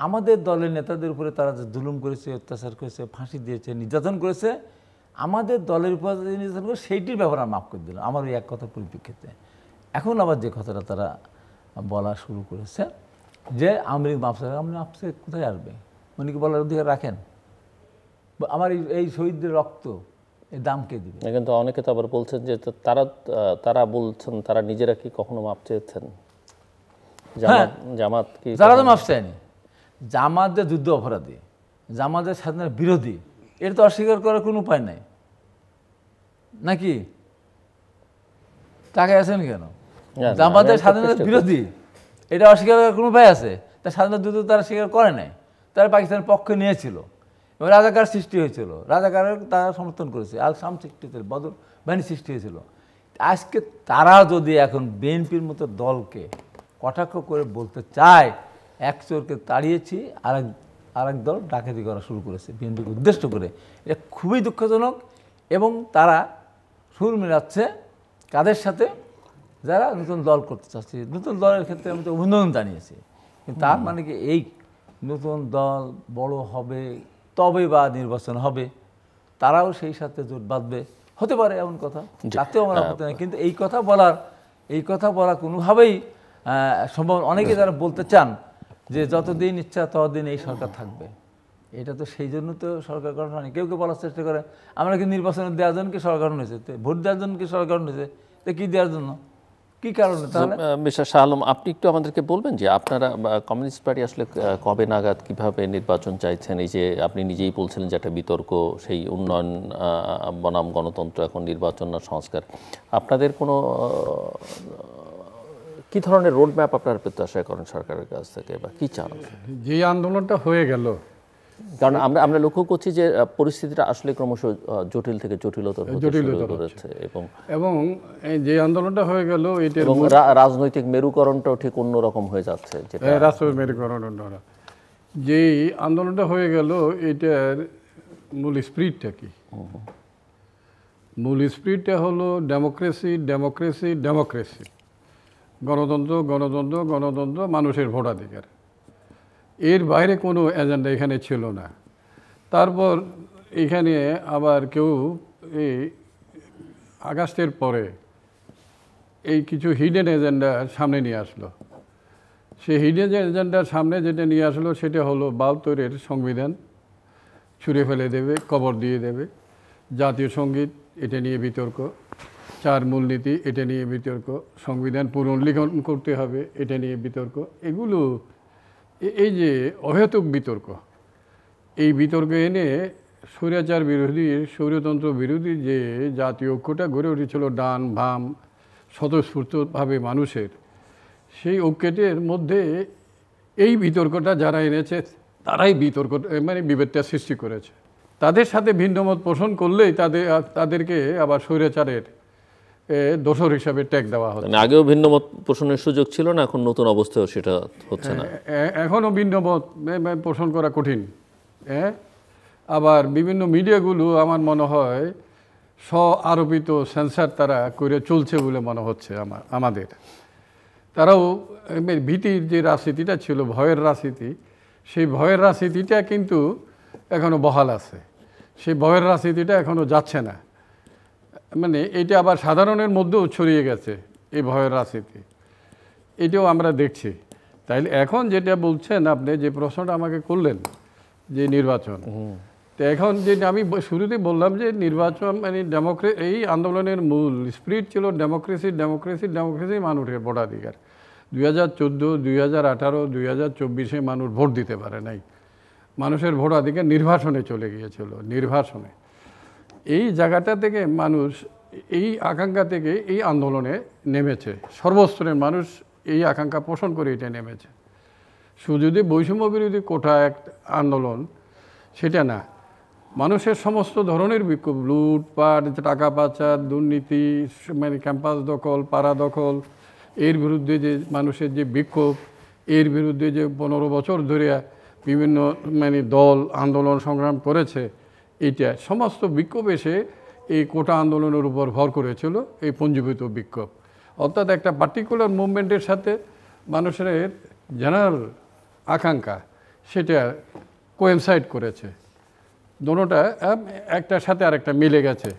আমাদের দলের নেতাদের উপরে তারা যে জুলুম করেছে, অত্যাচার করেছে, ফাঁসি দিয়েছে, নির্যাতন করেছে, আমাদের দলের উপর যে নির্যাতন করে সেইটির ব্যাপারে মাফ করে দিল। আমার ওই এক কথার পরিপ্রেক্ষিতে এখন আবার যে কথাটা তারা বলা শুরু করেছে যে আওয়ামী লীগ মাফ চায়, আপনি মাফ চেয়ে কোথায় আসবে? উনি কি বলার অধিকার রাখেন? আমার এই শহীদদের রক্ত এর দাম কে দিবে? কিন্তু অনেকে তো আবার বলছেন যে তারা বলছেন তারা নিজেরা কি কখনো মাপ চেয়েছেন? জামাত কি? যারা তো মাফ চায়নি, জামাত যে যুদ্ধ অপরাধী, জামাতের স্বাধীনতার বিরোধী, এটা তো অস্বীকার করার কোনো উপায় নাই নাকি? তাকে আছেন কেন? জামাতের স্বাধীনতার বিরোধী, এটা অস্বীকার করার কোনো উপায় আছে? তার স্বাধীনতা যুদ্ধ তারা স্বীকার করে নাই, তারা পাকিস্তানের পক্ষে নিয়েছিল এবং রাজাকার সৃষ্টি হয়েছিল, রাজাকারের তারা সমর্থন করেছে, আল শাম সৃষ্টি হয়েছিল, বদর বাহিনী সৃষ্টি হয়েছিল। আজকে তারা যদি এখন বিএনপির মতো দলকে কটাক্ষ করে বলতে চায় এক চোরকে তাড়িয়েছি, আরেক দল ডাকাতি করা শুরু করেছে বিএনপিকে উদ্দেশ্য করে, এটা খুবই দুঃখজনক। এবং তারা সুর মেলাচ্ছে কাদের সাথে? যারা নতুন দল করতে চাচ্ছে। নতুন দলের ক্ষেত্রে আমি তো অভিনন্দন জানিয়েছি, কিন্তু তার মানে কি এই নতুন দল বড় হবে তবে বা নির্বাচন হবে, তারাও সেই সাথে জোট বাঁধবে, হতে পারে এমন কথা, তাতেও আমার আপত্তি নেই। কিন্তু এই কথা বলা কোনোভাবেই সম্ভব। অনেকে যারা বলতে চান যে যতদিন ইচ্ছা ততদিন এই সরকার থাকবে, এটা তো সেই জন্য তো সরকার গঠন হয়নি। কেউ বলার চেষ্টা করে আমরা কি নির্বাচনে দেওয়ার জন্য কি সরকার গঠন হয়েছে, ভোট দেওয়ার জন্য কি সরকার গঠন হয়েছে, তো কি দেওয়ার জন্য, কি কারণে? তাহলে মিস্টার শাহ আলম, আপনি একটু আমাদেরকে বলবেন যে আপনারা কমিউনিস্ট পার্টি আসলে কবে নাগাদ কিভাবে নির্বাচন চাইছেন? এই যে আপনি নিজেই বলছিলেন যে একটা বিতর্ক, সেই উন্নয়ন বনাম গণতন্ত্র, এখন নির্বাচন না সংস্কার, আপনাদের কোনো কি ধরনের রোড ম্যাপ আপনারা প্রত্যাশা করেন সরকারের কাছ থেকে, বা কি চান? যে আন্দোলনটা হয়ে গেল কারণ আমরা লক্ষ্য করছি যে পরিস্থিতিটা আসলে ক্রমশ জটিল থেকে জটিলতর হতে শুরু করেছে এবং এই যে আন্দোলনটা হয়ে গেল এটার এবং রাজনৈতিক মেরুকরণটাও ঠিক অন্যরকম হয়ে যাচ্ছে, যেটা রাষ্ট্রের মেরুকরণ যে আন্দোলনটা হয়ে গেল এটার মূল স্পিরিটটা কি? মূল স্পিরিটটা হলো ডেমোক্রেসি, ডেমোক্রেসি, ডেমোক্রেসি, গণতন্ত্র, গণতন্ত্র, গণতন্ত্র, মানুষের ভোটাধিকার। এর বাইরে কোনো এজেন্ডা এখানে ছিল না। তারপর এখানে আবার কেউ এই আগস্টের পরে এই কিছু হিডেন এজেন্ডা সামনে নিয়ে আসলো। সেই হিডেন এজেন্ডার সামনে যেটা নিয়ে আসলো সেটা হলো ৭২-এর সংবিধান ছুঁড়ে ফেলে দেবে, কবর দিয়ে দেবে। জাতীয় সঙ্গীত, এটা নিয়ে বিতর্ক। ৪ মূলনীতি, এটা নিয়ে বিতর্ক। সংবিধান পুনর্লিখন করতে হবে, এটা নিয়ে বিতর্ক। এগুলো এই যে অহেতুক বিতর্ক, এই বিতর্ক এনে স্বৈরাচার বিরোধী, স্বৈরতন্ত্র বিরোধী যে জাতীয় ঐক্যটা গড়ে উঠেছিল ডান বাম স্বতঃস্ফূর্তভাবে মানুষের, সেই ঐক্যের মধ্যে এই বিতর্কটা যারা এনেছে তারাই বিতর্ক মানে বিভেদটা সৃষ্টি করেছে। তাদের সাথে ভিন্নমত পোষণ করলেই তাদেরকে আবার স্বৈরাচারের দোষর হিসাবে ট্যাগ দেওয়া হচ্ছে। আগেও ভিন্নমত পোষণের সুযোগ ছিল না, এখন নতুন অবস্থায় সেটা হচ্ছে না। এখনও ভিন্নমত পোষণ করা কঠিন। আবার বিভিন্ন মিডিয়াগুলো আমার মনে হয় স্ব আরোপিত সেন্সার তারা করে চলছে বলে মনে হচ্ছে আমাদের। তারাও ভীতির যে রাজনীতিটা ছিল, ভয়ের রাজনীতি, সেই ভয়ের রাজনীতিটা কিন্তু এখনও বহাল আছে। সেই ভয়ের রাজনীতিটা এখনও যাচ্ছে না, মানে এটা আবার সাধারণের মধ্যেও ছড়িয়ে গেছে এই ভয়ের রাজনীতি, এটাও আমরা দেখছি। তাইলে এখন যেটা বলছেন আপনি, যে প্রশ্নটা আমাকে করলেন যে নির্বাচন, তো এখন যে আমি শুরুতে বললাম যে নির্বাচন মানে এই আন্দোলনের মূল স্পিরিট ছিল ডেমোক্রেসি, ডেমোক্রেসি, ডেমোক্রেসি, মানুষের ভোটাধিকার। 2014, 2018, 2024-এ মানুষ ভোট দিতে পারে নাই। মানুষের ভোটাধিকার নির্বাসনে চলে গিয়েছিল, নির্বাসনে। এই জায়গাটা থেকে মানুষ এই আকাঙ্ক্ষা থেকে এই আন্দোলনে নেমেছে। সর্বস্তরের মানুষ এই আকাঙ্ক্ষা পোষণ করে এটা নেমেছে। শুধু যে বৈষম্য বিরোধী কোটা এক আন্দোলন সেটা না, মানুষের সমস্ত ধরনের বিক্ষোভ, লুটপাট, টাকা পাচার, দুর্নীতি, মানে ক্যাম্পাস দখল, পাড়া দখল, এর বিরুদ্ধে যে মানুষের যে বিক্ষোভ, এর বিরুদ্ধে যে 15 বছর ধরে বিভিন্ন মানে দল আন্দোলন সংগ্রাম করেছে, এইটা সমস্ত বিক্ষোভ এসে এই কোটা আন্দোলনের উপর ভর করেছিল, এই পঞ্জীভূত বিক্ষোভ। অর্থাৎ একটা পার্টিকুলার মুভমেন্টের সাথে মানুষের জেনারেল আকাঙ্ক্ষা সেটা কোয়েনসাইড করেছে। দোনোটা একটার সাথে আরেকটা মিলে গেছে।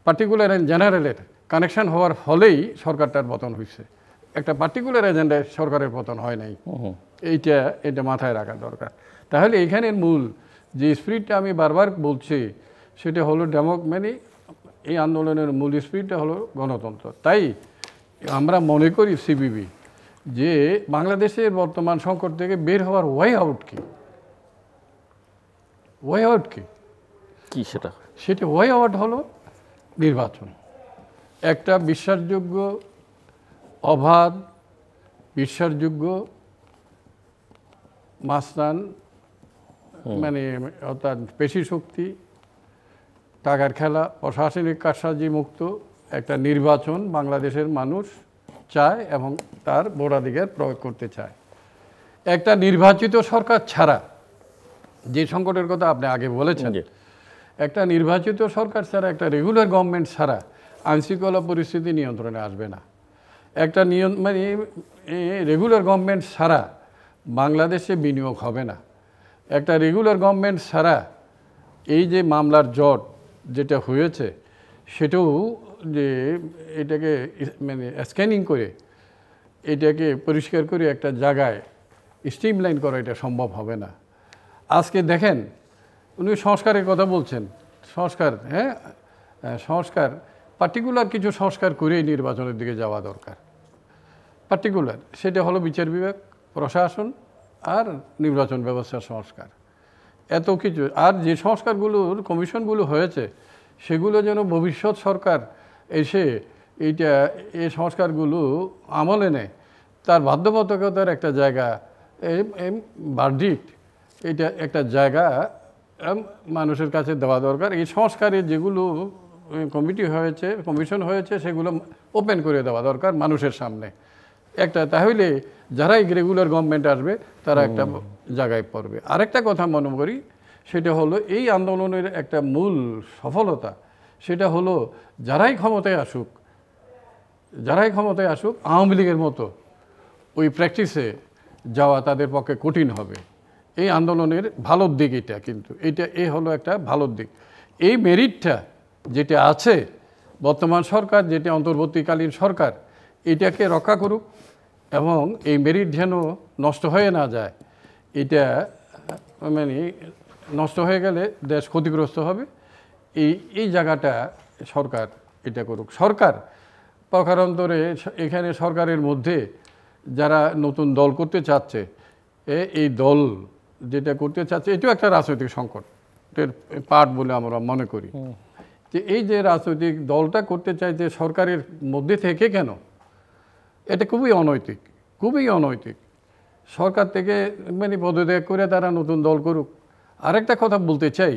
পার্টিকুলার অ্যান্ড জেনারেলের কানেকশন হওয়ার ফলেই সরকারটার পতন হয়েছে। একটা পার্টিকুলার এজেন্ডায় সরকারের পতন হয় নাই। এটা মাথায় রাখা দরকার। তাহলে এখানের মূল যে স্পিরিটটা আমি বারবার বলছি সেটা হলো মানে এই আন্দোলনের মূল স্পিরিটটা হলো গণতন্ত্র। তাই আমরা মনে করি সিপিবি যে বাংলাদেশের বর্তমান সংকট থেকে বের হওয়ার ওয়ে আউট কি? ওয়ে আউট কি? কি সেটা? সেটা ওয়ে আউট হলো নির্বাচন। একটা বিশ্বাসযোগ্য, অবাধ, বিশ্বাসযোগ্য মাস্তান, মানে অর্থাৎ পেশি শক্তি, টাকার খেলা, প্রশাসনিক কারসাজি মুক্ত একটা নির্বাচন বাংলাদেশের মানুষ চায় এবং তার ভোটাধিকার প্রয়োগ করতে চায়। একটা নির্বাচিত সরকার ছাড়া, যে সংকটের কথা আপনি আগে বলেছেন, একটা নির্বাচিত সরকার ছাড়া, একটা রেগুলার গভর্নমেন্ট ছাড়া আইনশৃঙ্খলা পরিস্থিতি নিয়ন্ত্রণে আসবে না। একটা মানে রেগুলার গভর্নমেন্ট ছাড়া বাংলাদেশে বিনিয়োগ হবে না। একটা রেগুলার গভর্নমেন্ট ছাড়া এই যে মামলার জট যেটা হয়েছে সেটাও যে এটাকে মানে স্ক্যানিং করে এটাকে পরিষ্কার করে একটা জায়গায় স্ট্রিমলাইন করা এটা সম্ভব হবে না। আজকে দেখেন উনি সংস্কারের কথা বলছেন, সংস্কার, সংস্কার, পার্টিকুলার কিছু সংস্কার করেই নির্বাচনের দিকে যাওয়া দরকার। পার্টিকুলার সেটা হলো বিচার বিভাগ, প্রশাসন আর নির্বাচন ব্যবস্থার সংস্কার, এত কিছু। আর যে সংস্কারগুলোর কমিশনগুলো হয়েছে সেগুলো যেন ভবিষ্যৎ সরকার এসে এই সংস্কারগুলো আমলে নেয়, তার বাধ্যবাধকতার একটা জায়গা, ভার্ডিক্ট, এটা একটা জায়গা মানুষের কাছে দেওয়া দরকার। এই সংস্কারের যেগুলো কমিশন হয়েছে সেগুলো ওপেন করে দেওয়া দরকার মানুষের সামনে একটা, তাহলে যারাই রেগুলার গভর্নমেন্ট আসবে তারা একটা জায়গায় পড়বে। আরেকটা কথা মনে করি, সেটা হলো এই আন্দোলনের একটা মূল সফলতা, সেটা হলো যারাই ক্ষমতায় আসুক আওয়ামী লীগের মতো ওই প্র্যাকটিসে যাওয়া তাদের পক্ষে কঠিন হবে। এই আন্দোলনের ভালোর দিক এটা, কিন্তু এই হলো একটা ভালোর দিক। এই মেরিটটা যেটা আছে বর্তমান সরকার, যেটা অন্তর্বর্তীকালীন সরকার, এটাকে রক্ষা করুক এবং এই মেরিট যেন নষ্ট হয়ে না যায়। এটা মানে নষ্ট হয়ে গেলে দেশ ক্ষতিগ্রস্ত হবে। এই জায়গাটা সরকার এটা করুক। সরকার পক্ষান্তরে এখানে সরকারের মধ্যে যারা নতুন দল করতে চাচ্ছে, এই দল যেটা করতে চাচ্ছে এটাও একটা রাজনৈতিক সংকটের পার্ট বলে আমরা মনে করি। যে এই যে রাজনৈতিক দলটা করতে চাইছে সরকারের মধ্যে থেকে, কেন? এটা খুবই অনৈতিক। সরকার থেকে মানে পদত্যাগ করে তারা নতুন দল করুক। আরেকটা কথা বলতে চাই,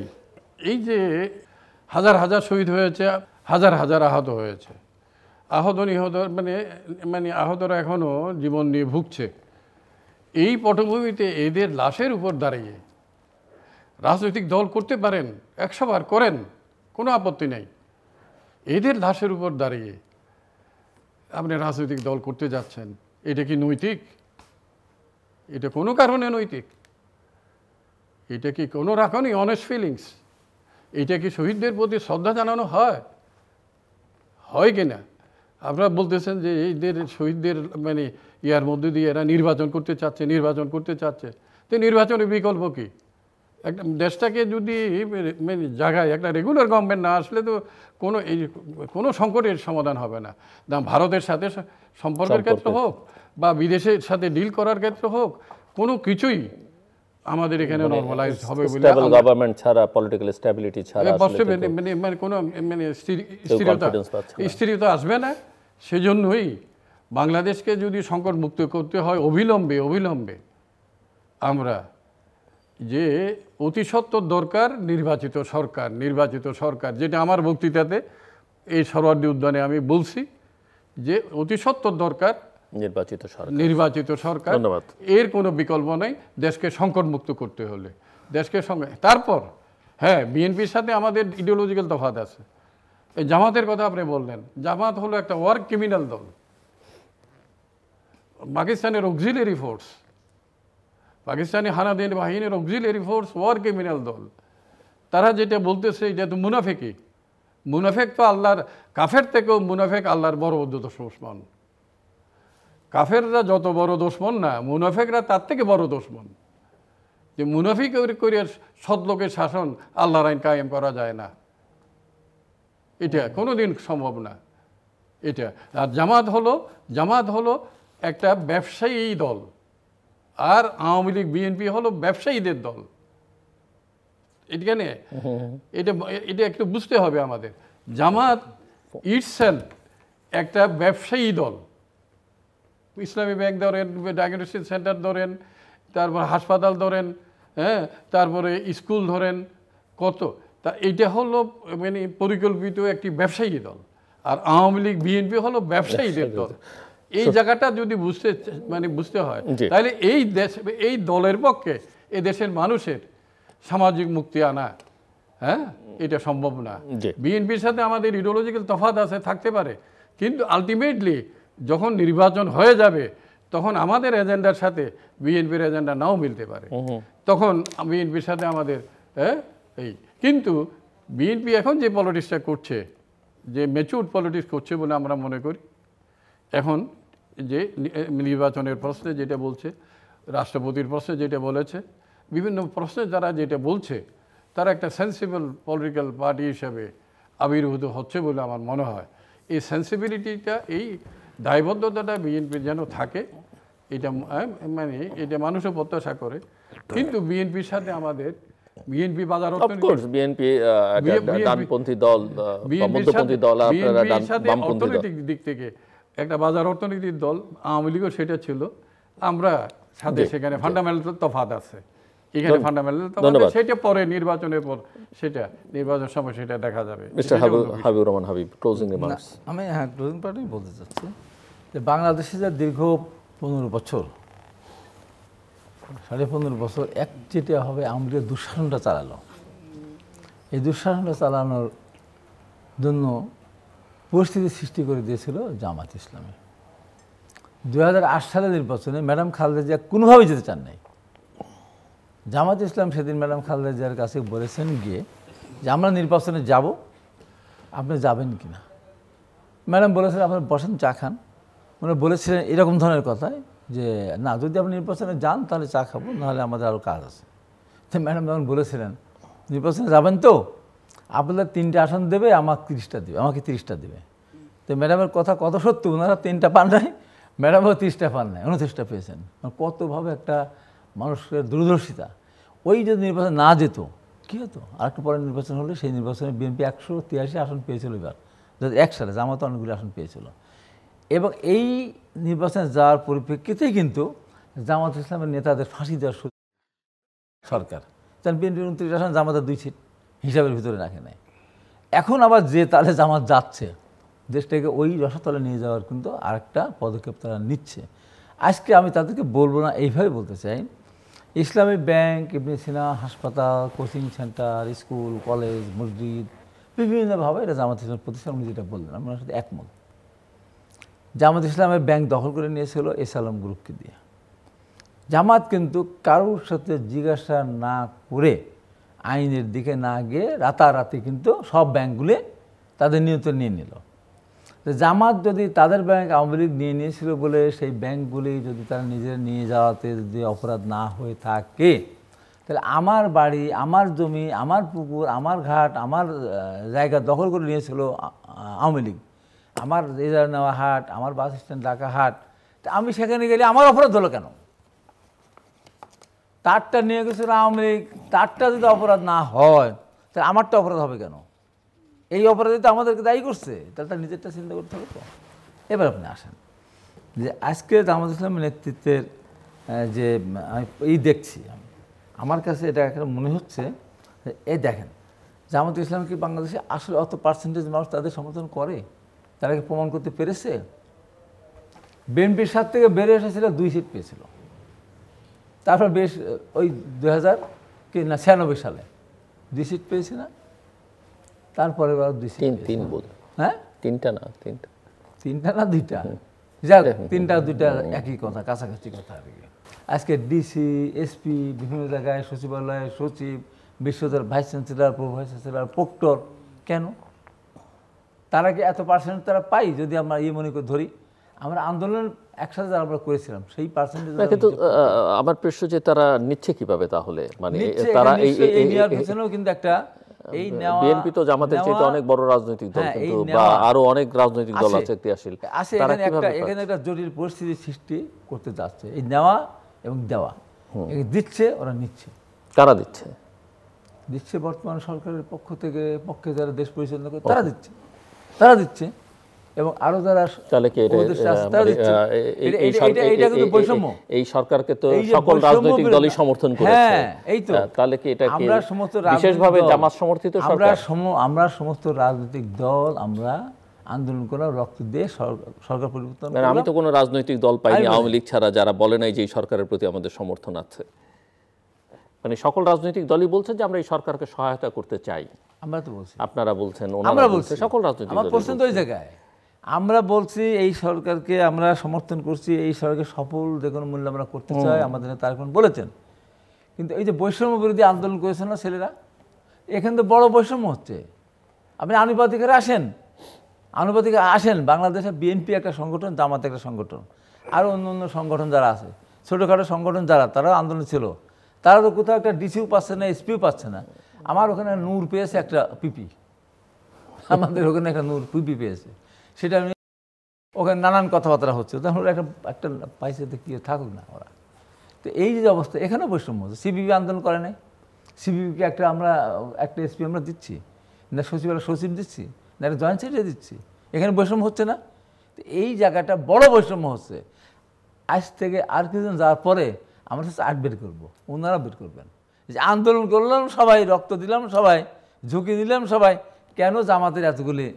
এই যে হাজার হাজার শহীদ হয়েছে, হাজার হাজার আহত হয়েছে, নিহত মানে আহতরা এখনও জীবন নিয়ে ভুগছে। এই পটভূমিতে এদের লাশের উপর দাঁড়িয়ে রাজনৈতিক দল করতে পারেন, 100 বার করেন, কোনো আপত্তি নেই। এদের লাশের উপর দাঁড়িয়ে আপনি রাজনৈতিক দল করতে যাচ্ছেন, এটা কি নৈতিক? এটা কোনো কারণে নৈতিক? এটা কি কোনো রাখনি অনেস্ট ফিলিংস? এটা কি শহীদদের প্রতি শ্রদ্ধা জানানো হয় কিনা? আপনারা বলতেছেন যে এইদের শহীদদের মানে ইয়ার মধ্যে দিয়ে এরা নির্বাচন করতে চাচ্ছে। তো নির্বাচনের বিকল্প কি? একটা দেশটাকে যদি মানে জায়গায় একটা রেগুলার গভর্নমেন্ট না আসলে তো কোনো সংকটের সমাধান হবে না। ভারতের সাথে সম্পর্কের ক্ষেত্রে হোক বা বিদেশের সাথে ডিল করার ক্ষেত্রে হোক, কোনো কিছুই আমাদের এখানে নরমালাইজ হবে বলে স্টেবল গভর্নমেন্ট ছাড়া, পলিটিক্যাল স্টেবিলিটি ছাড়া মানে কোনো মানে স্থিরতা আসবে না। সেজন্যই বাংলাদেশকে যদি সংকট মুক্ত করতে হয় অবিলম্বে আমরা যে অতি সত্বর দরকার নির্বাচিত সরকার, যেটা আমার বক্তৃতাতে এই সরোয়ার্দী উদ্যানে আমি বলছি যে অতি সত্বর দরকার নির্বাচিত সরকার। এর কোনো বিকল্প নেই দেশকে সংকট মুক্ত করতে হলে। তারপর হ্যাঁ, বিএনপির সাথে আমাদের ইডিওলজিক্যাল তফাৎ আছে। এই জামাতের কথা আপনি বললেন, জামাত হলো একটা ওয়ার ক্রিমিনাল দল, পাকিস্তানের অক্সিলারি ফোর্স, পাকিস্তানি হানাদার বাহিনীর অক্সিলারি ফোর্স, ওয়ার ক্রিমিনাল দল। তারা যেটা বলতেছে এটা তো মুনাফেক তো আল্লাহর, কাফের থেকেও মুনাফেক আল্লাহর বড় দুশমন। কাফেররা যত বড় দুশমন না, মুনাফেকরা তার থেকে বড় দুশমন। যে মুনাফিক করে সৎলোকের শাসন, আল্লাহর আইন কায়েম করা যায় না, এটা কোনোদিন সম্ভব না। এটা আর জামাত হলো একটা ব্যবসায়ী দল, আর আওয়ামী লীগ বিএনপি হলো ব্যবসায়ীদের দল। এটা একটু বুঝতে হবে আমাদের। জামাত ইটসেলফ একটা ব্যবসায়ী দল। ইসলামী ব্যাংক ধরেন, ডায়াগনস্টিক সেন্টার ধরেন, তারপর হাসপাতাল ধরেন, হ্যাঁ, তারপরে স্কুল ধরেন, কত তা এটা হলো মানে পরিকল্পিত একটি ব্যবসায়ী দল। আর আওয়ামী লীগ বিএনপি হলো ব্যবসায়ীদের দল। এই জায়গাটা যদি বুঝতে হয়, তাহলে এই দলের পক্ষে এই দেশের মানুষের সামাজিক মুক্তি আনা, হ্যাঁ, এটা সম্ভব না। বিএনপির সাথে আমাদের ইডিওলজিক্যাল তফাৎ আছে, থাকতে পারে, কিন্তু আলটিমেটলি যখন নির্বাচন হয়ে যাবে তখন আমাদের এজেন্ডার সাথে বিএনপির এজেন্ডা নাও মিলতে পারে। তখন বিএনপির সাথে আমাদের কিন্তু বিএনপি এখন যে পলিটিক্সটা করছে, যে ম্যাচিউর পলিটিক্স করছে বলে আমরা মনে করি। এখন যে নির্বাচনের প্রশ্নে যেটা বলছে, রাষ্ট্রপতির প্রশ্নে যেটা বলেছে, বিভিন্ন প্রশ্নে যারা যেটা বলছে, তারা একটা সেন্সিবল পলিটিক্যাল পার্টি হিসাবে আবির্ভূত হচ্ছে বলে আমার মনে হয়। এই সেন্সিবিলিটিটা, এই দায়বদ্ধতাটা বিএনপির যেন থাকে, এটা এটা মানুষও প্রত্যাশা করে। কিন্তু বিএনপির সাথে আমাদের বাজার অর্থনৈতিক দিক থেকে একটা বাজার অর্থনীতির দল, আওয়ামী লীগও সেটা ছিল। আমরা সাথে সেখানে ফান্ডামেন্টাল তফাৎ আছে। এখানে ফান্ডামেন্টাল ধন্যবাদ। সেটা পরে নির্বাচনের পর সেটা নির্বাচন সময় সেটা দেখা যাবে। Mister Habibur Rahman Habib, closing remarks. আমি ক্লোজিং পার্টেই বলতে চাচ্ছি যে বাংলাদেশে যে দীর্ঘ 15 বছর 15.5 বছর একচেটিয়াভাবে আমাদের দুঃশাসনটা চালালো, এই দুঃশাসনটা চালানোর জন্য পরিস্থিতি সৃষ্টি করে দিয়েছিল জামাত ইসলামী। 2008 সালের নির্বাচনে ম্যাডাম খালেদা জিয়া কোনোভাবেই যেতে চান নাই। জামাত ইসলাম সেদিন ম্যাডাম খালেদা জিয়ার কাছে বলেছেন গিয়ে যে আমরা নির্বাচনে যাব, আপনি যাবেন কি না। ম্যাডাম বলেছিলেন আপনারা বসেন চা খান, মানে বলেছিলেন এরকম ধরনের কথায় যে না যদি আপনি নির্বাচনে যান তাহলে চা খাবো, নাহলে আমাদের আরও কাজ আছে। তো ম্যাডাম যখন বলেছিলেন নির্বাচনে যাবেন তো আপনাদের 3টে আসন দেবে, আমাকে 30টা দেবে। তো ম্যাডামের কথা কত সত্য, ওনারা 3টা পান নাই, ম্যাডামও 30টা পান নাই, 29টা পেয়েছেন। কতভাবে একটা মানুষের দূরদর্শিতা। ওই যদি নির্বাচন না যেত কী হতো, আরেকটু পরে নির্বাচন হলে সেই নির্বাচনে বিএনপি 183 আসন পেয়েছিল এবার 2001 সালে, জামাত অনেকগুলি আসন পেয়েছিল। এবং এই নির্বাচনে যাওয়ার পরিপ্রেক্ষিতেই কিন্তু জামাত ইসলামের নেতাদের ফাঁসি দেওয়ার সরকার, কারণ বিএনপির 29 আসন, জামাতের 2 সিট হিসাবের ভিতরে রাখে নাই। এখন আবার যে তাহলে জামাত যাচ্ছে, দেশটাকে ওই রসাতলে নিয়ে যাওয়ার কিন্তু আরেকটা পদক্ষেপ তারা নিচ্ছে। আজকে আমি তাদেরকে বলবো না, এইভাবে বলতে চাই ইসলামী ব্যাংক, ইবনে সিনা হাসপাতাল, কোচিং সেন্টার, স্কুল, কলেজ, মসজিদ বিভিন্নভাবে এটা জামাত ইসলামের প্রতিষ্ঠান, উনি যেটা বললেন আমি ওনার সাথে একমত। জামাত ইসলামের ব্যাংক দখল করে নিয়েছিল এস আলম গ্রুপকে দিয়ে। জামাত কিন্তু কারোর সাথে জিজ্ঞাসা না করে, আইনের দিকে না গিয়ে রাতারাতি কিন্তু সব ব্যাংকগুলি তাদের নিয়ন্ত্রণ নিয়ে নিল। জামাত যদি তাদের ব্যাংক আওয়ামী লীগ নিয়ে নিয়েছিল বলে সেই ব্যাংকগুলি যদি তারা নিজেরা নিয়ে যাওয়াতে যদি অপরাধ না হয়ে থাকে, তাহলে আমার বাড়ি, আমার জমি, আমার পুকুর, আমার ঘাট, আমার জায়গা দখল করে নিয়েছিল আওয়ামী লীগ, আমার রেজার নেওয়া হাট, আমার বাস স্ট্যান্ড ঢাকা হাট, তা আমি সেখানে গেলে আমার অপরাধ হলো কেন? তারটা নিয়ে গেছিল আওয়ামী লীগ, তারটা যদি অপরাধ না হয় তাহলে আমারটা অপরাধ হবে কেন? এই অপরাধে তো আমাদেরকে দায়ী করছে, তাহলে তার নিজেরটা চিন্তা করতে হবে তো। এবার আপনি আসেন যে আজকে জামাত ইসলামের নেতৃত্বের যে এই দেখছি আমি, আমার কাছে এটা একটা মনে হচ্ছে এই দেখেন জামাত ইসলাম কি বাংলাদেশে আসলে অত পার্সেন্টেজ মানুষ তাদের সমর্থন করে? তারা কি প্রমাণ করতে পেরেছে? বিএনপির 7 থেকে বেড়ে এসেছিল 2 সিট পেয়েছিল, তারপর বেশ ওই 2096 সালে 2 সিট পেয়েছে না, তারপরে 2 সিট, 3 বোধ, হ্যাঁ 3টা না 2টা, যাক 3টা 2টা একই কথা, কাছাকাছি কথা আর কি। আজকে ডিসি, এসপি, বিভিন্ন জায়গায় সচিবালয়ে সচিব, বিশ্ববিদ্যালয়ের vice chancellor, pro vice chancellor, proctor, কেন? তারা কি এত পার্সেন্টেজ তারা পাই? যদি আমরা মনে করে ধরি আমরা আন্দোলন একসাথে যারা আমরা করেছিলাম সেই পার্সেন্টেজ, কিন্তু আমার প্রশ্ন যে তারা নিচ্ছে কিভাবে তাহলে, মানে তারা এই নেওয়ার পেছনেও কিন্তু একটা এই নেওয়া, বিএনপি তো জামাতের চাইতে অনেক বড় রাজনৈতিক দল, কিন্তু বা আরো অনেক রাজনৈতিক দল আছে ক্রিয়াশীল, এখানে একটা জটিল পরিস্থিতি সৃষ্টি করতে যাচ্ছে। এই নেওয়া এবং দেওয়া, দিচ্ছে ওরা নিচ্ছে। কারা দিচ্ছে? দিচ্ছে বর্তমান সরকারের পক্ষে যারা দেশ পরিচালনা করে তারা দিচ্ছে এবং আরো যারা এই সরকারকে তো সকল রাজনৈতিক দলই সমর্থন করেছে, এই তো তাহলে কি এটা বিশেষভাবে জামাত সমর্থিত সরকার? আমরা সমস্ত রাজনৈতিক দল আমরা আন্দোলন করা, রক্ত দিয়ে সরকার পরিবর্তন। আমি তো কোনো রাজনৈতিক দল পাইনি আওয়ামী লীগ ছাড়া যারা বলে নাই যে এই সরকারের প্রতি আমাদের সমর্থন আছে। মানে সকল রাজনৈতিক দলই বলছে যে আমরা এই সরকারকে সহায়তা করতে চাই। আমরা তো বলছি, আপনারা বলছেন, আমরা বলছি, সকল রাজনৈতিক দল। আমার প্রশ্ন তো ওই জায়গায়, আমরা বলছি এই সরকারকে আমরা সমর্থন করছি, এই সরকারকে সফল যে কোনো মূল্যে আমরা করতে চাই, আমাদের নেতা তারেক রহমান বলেছেন। কিন্তু এই যে বৈষম্য বিরোধী আন্দোলন করেছেন না ছেলেরা, এখানে তো বড় বৈষম্য হচ্ছে। আপনি আনুপাতিকের আসেন, বাংলাদেশে বিএনপি একটা সংগঠন, জামাত একটা সংগঠন, আরও অন্য অন্য সংগঠন যারা আছে, ছোটোখাটো সংগঠন যারা, তারাও আন্দোলন ছিল, তারা তো কোথাও একটা ডিসিও পাচ্ছে না, এসপিও পাচ্ছে না। আমার ওখানে নূর পেয়েছে একটা পিপি, আমাদের ওখানে একটা নূর পিপি পেয়েছে, সেটা ওখানে নানান কথাবার্তা হচ্ছে, তাহলে একটা পাইছে তো কি থাকুক না ওরা। তো এই যে অবস্থা, এখানেও বৈষম্য হচ্ছে। সিপিবি আন্দোলন করে নাই, সিপিবিকে একটা এসপি আমরা দিচ্ছি না, সচিব দিচ্ছি না, একটা জয়েন্ট সেক্রেটারি দিচ্ছি, এখানে বৈষম্য হচ্ছে না? তো এই জায়গাটা বড় বৈষম্য হচ্ছে। আজ থেকে আর কিছুদিন যাওয়ার পরে আমরা 8 বের করবো, ওনারা বের করবেন। যে আন্দোলন করলাম সবাই, রক্ত দিলাম সবাই, ঝুঁকি দিলাম সবাই, কেন জামাতের এতগুলি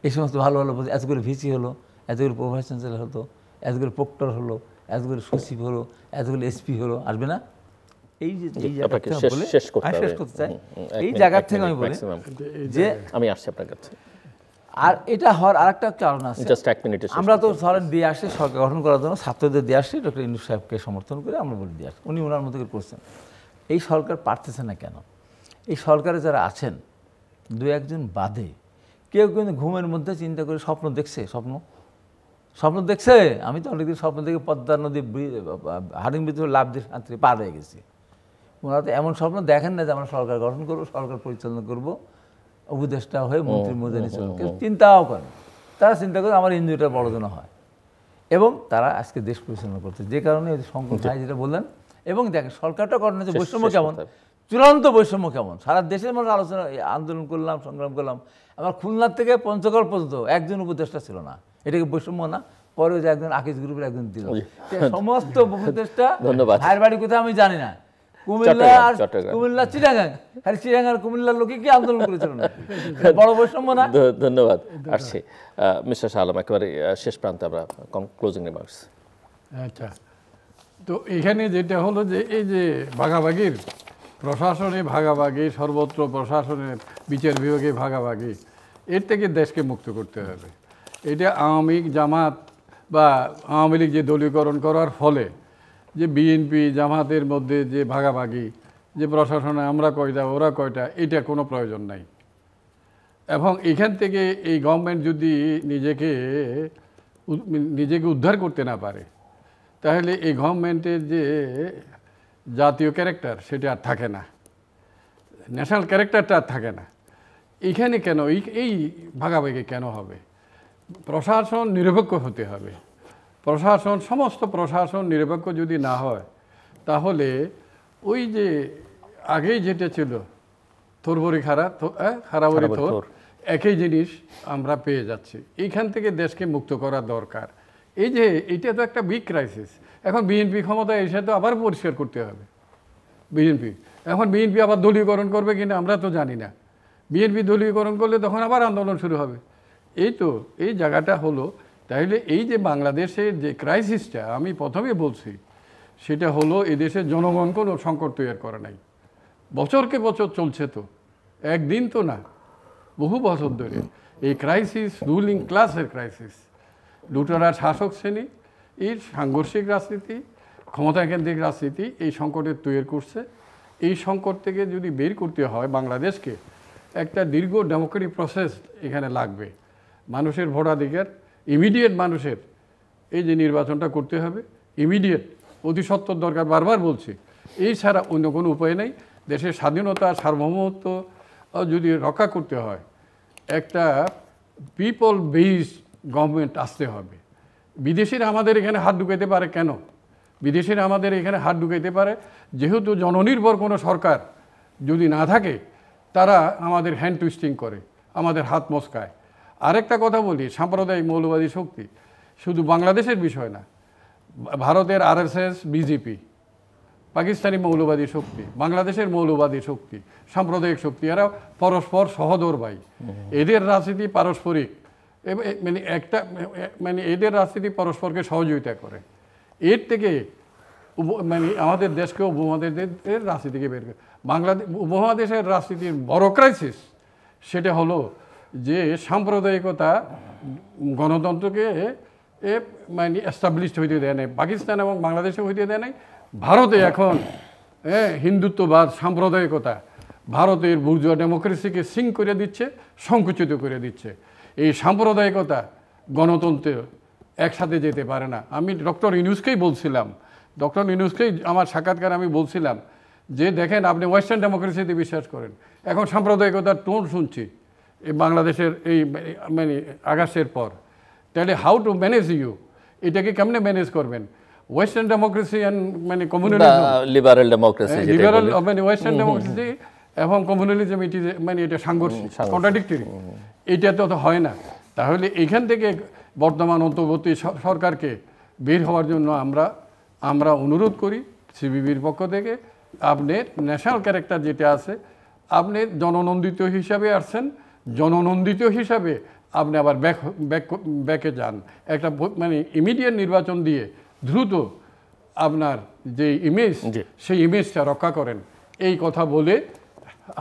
এই সমস্ত ভালো ভালো এতগুলো ভিসি হলো, এতগুলো প্রভাইস চ্যান্সেলর হতো, এতগুলো প্রক্টর হলো, এতগুলো সচিব হলো, এতগুলো এসপি হলো, আসবে না? এই যে এই জায়গা থেকে বলে শেষ করতে চাই, এই জায়গা থেকে আমি বলি যে আমি আসছি আপনার কাছে। আর এটা হওয়ার আরেকটা কারণ আছে, জাস্ট এক মিনিটে আমরা তো ধরেন দিয়ে আসছি সরকার গঠন করার জন্য, ছাত্রদের দিয়ে আসছি, ডক্টর ইউনূস সাহেবকে সমর্থন করে আমরা বলে দিয়ে আসছি, উনি ওনার মতো করে করছেন। এই সরকার পারতেছে না কেন? এই সরকারে যারা আছেন দু একজন বাদে কেউ কিন্তু ঘুমের মধ্যে চিন্তা করে স্বপ্ন দেখছে, স্বপ্ন দেখছে। আমি তো অনেকদিন স্বপ্ন দেখে পদ্মা নদী হারিং ভিতরে লাভ দিয়ে শান্তি পার হয়ে গেছি। ওনারা তো এমন স্বপ্ন দেখেন না যে আমরা সরকার গঠন করবো, সরকার পরিচালনা করবো, উপদেষ্টা হয়ে মন্ত্রী মর্যাদা চলবে, কেউ চিন্তাও করেন। তারা চিন্তা করে আমার ইন্দ্রিয়টা বড় যেন হয়, এবং তারা আজকে দেশ পরিচালনা করছে, যে কারণে শঙ্কর ভাই যেটা বললেন। এবং দেখেন সরকারটা করেন যে বৈষম্য কেমন, চূড়ান্ত বৈষম্য কেমন, সারা দেশের মানুষ আলোচনা আন্দোলন করলাম, সংগ্রাম করলাম, আমার খুলনার থেকে পঞ্চগড় পর্যন্ত একজন উপদেষ্টা ছিল না, এটাকে বৈষম্য না? পরে যে একজন আকিজ গ্রুপের একজন দিল, সমস্ত উপদেষ্টা ভাইয়ের বাড়ি কোথায় আমি জানি না, কুমিল্লা আর কুমিল্লা চিটাগাং, খালি চিটাগাং আর কুমিল্লার লোকে কি আন্দোলন করেছিল না? বড় বৈষম্য না? ধন্যবাদ। আসছি মিস্টার শাহ আলম, একেবারে শেষ প্রান্তে আমরা ক্লোজিং রিমার্কস। আচ্ছা, তো এখানে যেটা হলো যে এই যে ভাগাভাগির, প্রশাসনে ভাগাভাগি, সর্বত্র প্রশাসনের বিচার বিভাগে ভাগাভাগি, এর থেকে দেশকে মুক্ত করতে হবে। এটা আওয়ামী লীগ জামাত বা আওয়ামী লীগ যে দলীয়করণ করার ফলে যে বিএনপি জামাতের মধ্যে যে ভাগাভাগি, যে প্রশাসনে আমরা কয়টা ওরা কয়টা, এটা কোনো প্রয়োজন নাই। এবং এখান থেকে এই গভর্নমেন্ট যদি নিজেকে উদ্ধার করতে না পারে, তাহলে এই গভর্নমেন্টের যে জাতীয় ক্যারেক্টার সেটা আর থাকে না, ন্যাশনাল ক্যারেক্টারটা আর থাকে না। এইখানে কেন এই ভাগাভাগি কেন হবে? প্রশাসন নিরপেক্ষ হতে হবে। প্রশাসন, সমস্ত প্রশাসন নিরপেক্ষ যদি না হয়, তাহলে ওই যে আগেই যেটা ছিল থোরবরি খারাবরি থোর, একই জিনিস আমরা পেয়ে যাচ্ছি। এইখান থেকে দেশকে মুক্ত করা দরকার। এই যে এটা তো একটা বিগ ক্রাইসিস। এখন বিএনপি ক্ষমতায় এসে তো আবার পরিষ্কার করতে হবে বিএনপি। এখন বিএনপি আবার দলীয়করণ করবে কিনা আমরা তো জানি না। বিএনপি দলীয়করণ করলে তখন আবার আন্দোলন শুরু হবে। এই জায়গাটা হলো। তাইলে এই যে বাংলাদেশের যে ক্রাইসিসটা আমি প্রথমে বলছি, সেটা হলো এদেশের জনগণ কোনো সংকট তৈরি করে নাই। বছরকে বছর চলছে, তো একদিন তো না, বহু বছর ধরে এই ক্রাইসিস রুলিং ক্লাসের ক্রাইসিস, লুটেরা শাসক শ্রেণী, এই সাংঘর্ষিক রাজনীতি, ক্ষমতাকেন্দ্রিক রাজনীতি এই সংকটের তৈরি করছে। এই সংকট থেকে যদি বের করতে হয় বাংলাদেশকে, একটা দীর্ঘ ডেমোক্রেটিক প্রসেস এখানে লাগবে। মানুষের ভোটাধিকার ইমিডিয়েট, মানুষের এই যে নির্বাচনটা করতে হবে ইমিডিয়েট, অতি সত্বর দরকার, বারবার বলছি। এই ছাড়া অন্য কোনো উপায় নেই। দেশের স্বাধীনতা, সার্বভৌমত্ব যদি রক্ষা করতে হয়, একটা পিপল বেসড গভর্নমেন্ট আসতে হবে। বিদেশিরা আমাদের এখানে হাত ঢুকাইতে পারে কেন? বিদেশিরা আমাদের এখানে হাত ঢুকাইতে পারে যেহেতু জননির্ভর কোনো সরকার যদি না থাকে, তারা আমাদের হ্যান্ড টুইস্টিং করে, আমাদের হাত মস্কায়। আরেকটা কথা বলি, সাম্প্রদায়িক মৌলবাদী শক্তি শুধু বাংলাদেশের বিষয় না, ভারতের আরএসএস, বিজেপি, পাকিস্তানি মৌলবাদী শক্তি, বাংলাদেশের মৌলবাদী শক্তি, সাম্প্রদায়িক শক্তি, এরা পরস্পর সহোদর ভাই। এদের রাজনীতি পারস্পরিক, এদের রাজনীতি পরস্পরকে সহযোগিতা করে। এর থেকে আমাদের দেশকে উপমহাদেশের রাজনীতিকে বের করে। বাংলাদেশ উপমহাদেশের রাজনীতির বড় ক্রাইসিস সেটা হলো যে সাম্প্রদায়িকতা গণতন্ত্রকে এস্টাবলিশড হইতে দেয় নাই, পাকিস্তান এবং বাংলাদেশে হইতে দেয় নাই। ভারতে এখন হিন্দুত্ববাদ, সাম্প্রদায়িকতা ভারতের বুর্জোয়া ডেমোক্রেসিকে সিং করে দিচ্ছে, সংকুচিত করে দিচ্ছে। এই সাম্প্রদায়িকতা গণতন্ত্রে একসাথে যেতে পারে না। আমি ডক্টর ইউনূসকেই বলছিলাম, আমার সাক্ষাৎকার আমি বলছিলাম যে দেখেন, আপনি ওয়েস্টার্ন ডেমোক্রেসিতে বিশ্বাস করেন, এখন সাম্প্রদায়িকতার টোন শুনছি এই বাংলাদেশের এই আগস্টের পর। তাহলে হাউ টু ম্যানেজ এটাকে কেমনে ম্যানেজ করবেন? Western democracy and communalism, liberal democracy, western democracy এবং কমিউনালিজম, এটা সাংঘর্ষিক, কন্ট্রাডিক্টরি। এটা তো হয় না। তাহলে এখান থেকে বর্তমান অন্তর্বর্তী সরকারকে বের হওয়ার জন্য আমরা অনুরোধ করি সিপিবির পক্ষ থেকে, আপনার ন্যাশনাল ক্যারেক্টার যেটা আছে, আপনি জননন্দিত হিসাবে আসছেন, জননন্দিত হিসাবে আপনি আবার ব্যাকে যান। একটা মানে ইমিডিয়েট নির্বাচন দিয়ে দ্রুত আপনার যে ইমেজ, সেই ইমেজটা রক্ষা করেন। এই কথা বলে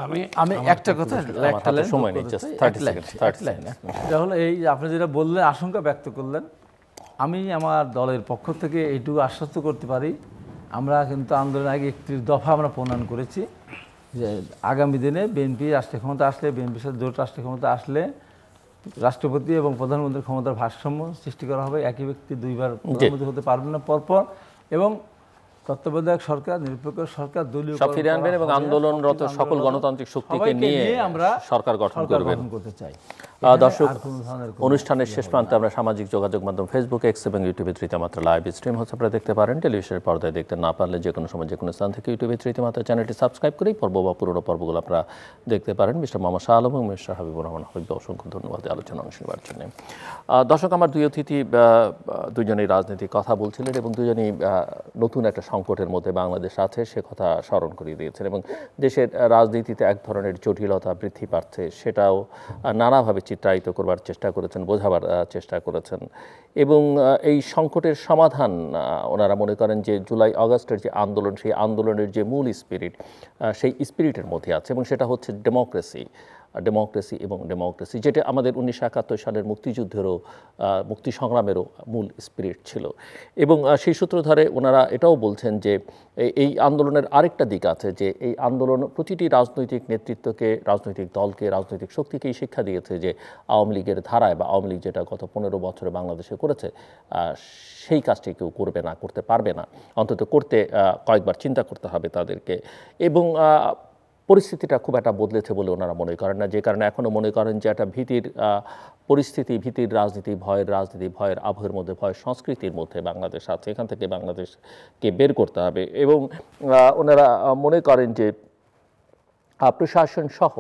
আমি একটা কথা, সময় নেই, জাস্ট 30 সেকেন্ড। এটা হলো এই যে আপনি যেটা বললেন, আশঙ্কা ব্যক্ত করলেন, আমি আমার দলের পক্ষ থেকে এইটুকু আশ্বস্ত করতে পারি, আমরা কিন্তু আন্দোলনের আগে 31 দফা আমরা প্রণয়ন করেছি যে আগামী দিনে বিএনপি রাষ্ট্রীয় ক্ষমতা আসলে, বিএনপির সাথে জোট রাষ্ট্রীয় ক্ষমতা আসলে রাষ্ট্রপতি এবং প্রধানমন্ত্রীর ক্ষমতার ভারসাম্য সৃষ্টি করা হবে। একই ব্যক্তি দুইবার প্রধানমন্ত্রী হতে পারবে না পরপর, এবং তত্ত্বাবধায়ক সরকার, নিরপেক্ষ সরকার, দলীয় সব ফিরিয়ে আনবেন এবং আন্দোলনরত সকল গণতান্ত্রিক শক্তিকে নিয়ে আমরা সরকার গঠন করতে চাই। দর্শক, অনুষ্ঠানের শেষ প্রান্তে আমরা সামাজিক যোগাযোগ মাধ্যম ফেসবুক, এক্স এবং ইউটিউবে তৃতীয় মাত্রা লাইভ স্ট্রিম হচ্ছে, আপনারা দেখতে পারেন। টেলিভিশনের পর্দায় দেখতে না পারলে যে কোনো সময় যে কোনো স্থান থেকে ইউটিউবে তৃতীয় মাত্রা চ্যানেলটি সাবস্ক্রাইব করেই পর্ব বা পুরোনো পর্বগুলো আপনারা দেখতে পারেন। মিস্টার মোহাম্মদ শাহ আলম এবং মিস্টার হাবিবুর রহমান হাবিবকে অসংখ্য ধন্যবাদ আলোচনা অংশ নেওয়ার জন্য। দর্শক, আমার দুই অতিথি দুজনেই রাজনীতিক কথা বলছিলেন এবং দুজনেই নতুন একটা সংকটের মধ্যে বাংলাদেশ আছে সে কথা স্মরণ করিয়ে দিয়েছেন, এবং দেশের রাজনীতিতে এক ধরনের জটিলতা বৃদ্ধি পাচ্ছে সেটাও নানাভাবে চিত্রায়িত করবার চেষ্টা করেছেন, বোঝাবার চেষ্টা করেছেন। এবং এই সংকটের সমাধান ওনারা মনে করেন যে জুলাই আগস্টের যে আন্দোলন, সেই আন্দোলনের যে মূল স্পিরিট, সেই স্পিরিটের মধ্যে আছে, এবং সেটা হচ্ছে ডেমোক্রেসি এবং ডেমোক্রেসি, যেটা আমাদের 1971 সালের মুক্তিযুদ্ধেরও মুক্তি সংগ্রামেরও মূল স্পিরিট ছিল। এবং সেই সূত্র ধরে ওনারা এটাও বলছেন যে এই আন্দোলনের আরেকটা দিক আছে, যে এই আন্দোলন প্রতিটি রাজনৈতিক নেতৃত্বকে, রাজনৈতিক দলকে, রাজনৈতিক শক্তিকেই শিক্ষা দিয়েছে যে আওয়ামী লীগের ধারায় বা আওয়ামী লীগ যেটা গত 15 বছরে বাংলাদেশে করেছে সেই কাজটি কেউ করবে না, করতে পারবে না, অন্তত করতে কয়েকবার চিন্তা করতে হবে তাদেরকে। এবং পরিস্থিতিটা খুব একটা বদলেছে বলে ওনারা মনে করেন না, যে কারণে এখনও মনে করেন যে একটা ভীতির পরিস্থিতি, ভীতির রাজনীতি, ভয়ের আবহের মধ্যে, ভয়ের সংস্কৃতির মধ্যে বাংলাদেশ আছে। এখান থেকে বাংলাদেশকে বের করতে হবে। এবং ওনারা মনে করেন যে প্রশাসন সহ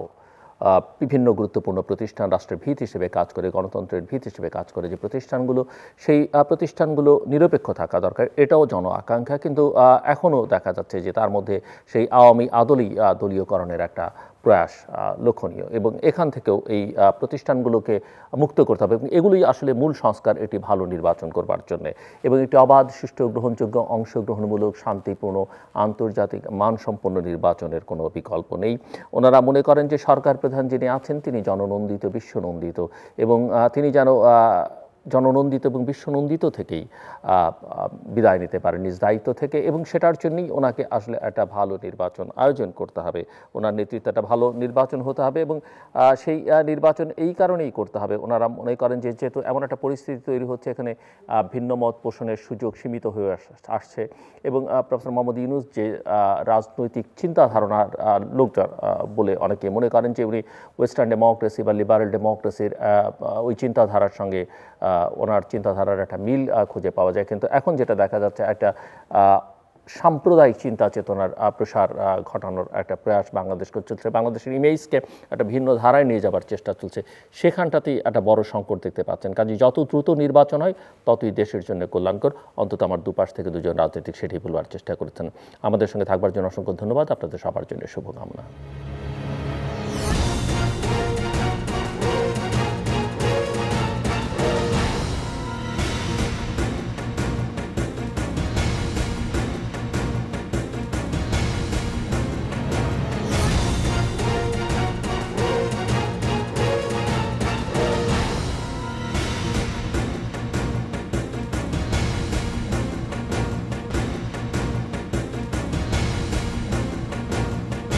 বিভিন্ন গুরুত্বপূর্ণ প্রতিষ্ঠান রাষ্ট্রের ভিত হিসেবে কাজ করে, গণতন্ত্রের ভিত হিসেবে কাজ করে যে প্রতিষ্ঠানগুলো, সেই প্রতিষ্ঠানগুলো নিরপেক্ষ থাকা দরকার, এটাও জন আকাঙ্ক্ষা। কিন্তু এখনও দেখা যাচ্ছে যে তার মধ্যে সেই আওয়ামী দলীয়করণের একটা প্রয়াস লক্ষণীয়, এবং এখান থেকেও এই প্রতিষ্ঠানগুলোকে মুক্ত করতে হবে। এবং এগুলোই আসলে মূল সংস্কার একটি ভালো নির্বাচন করবার জন্য, এবং একটি অবাধ, সুষ্ঠু, গ্রহণযোগ্য, অংশগ্রহণমূলক, শান্তিপূর্ণ, আন্তর্জাতিক মানসম্পন্ন নির্বাচনের কোনো বিকল্প নেই। ওনারা মনে করেন যে সরকার প্রধান যিনি আছেন তিনি জননন্দিত, বিশ্বনন্দিত, এবং তিনি যেন জননন্দিত এবং বিশ্বনন্দিত থেকেই বিদায় নিতে পারেন নিজ দায়িত্ব থেকে, এবং সেটার জন্যই ওনাকে আসলে একটা ভালো নির্বাচন আয়োজন করতে হবে। ওনার নেতৃত্বে একটা ভালো নির্বাচন হতে হবে, এবং সেই নির্বাচন এই কারণেই করতে হবে। ওনারা মনে করেন যে যেহেতু এমন একটা পরিস্থিতি তৈরি হচ্ছে, এখানে ভিন্ন মত পোষণের সুযোগ সীমিত হয়ে আসছে, এবং প্রফেসর মোহাম্মদ ইউনূস যে রাজনৈতিক চিন্তাধারণার লোকজন বলে অনেকে মনে করেন যে উনি ওয়েস্টার্ন ডেমোক্রেসি বা লিবারেল ডেমোক্রেসির ওই চিন্তাধারার সঙ্গে ওনার চিন্তাধারার একটা মিল খুঁজে পাওয়া যায়। কিন্তু এখন যেটা দেখা যাচ্ছে একটা সাম্প্রদায়িক চিন্তা চেতনার প্রসার ঘটানোর একটা প্রয়াস বাংলাদেশকে চলছে, বাংলাদেশের ইমেজকে একটা ভিন্ন ধারায় নিয়ে যাবার চেষ্টা চলছে, সেখানটাতেই একটা বড় সংকট দেখতে পাচ্ছেন। কাজে যত দ্রুত নির্বাচন হয় ততই দেশের জন্য কল্যাণকর। অন্তত আমার দুপাশ থেকে দুজন রাজনীতিক সেটি বলবার চেষ্টা করেছেন। আমাদের সঙ্গে থাকবার জন্য অসংখ্য ধন্যবাদ, আপনাদের সবার জন্য শুভকামনা।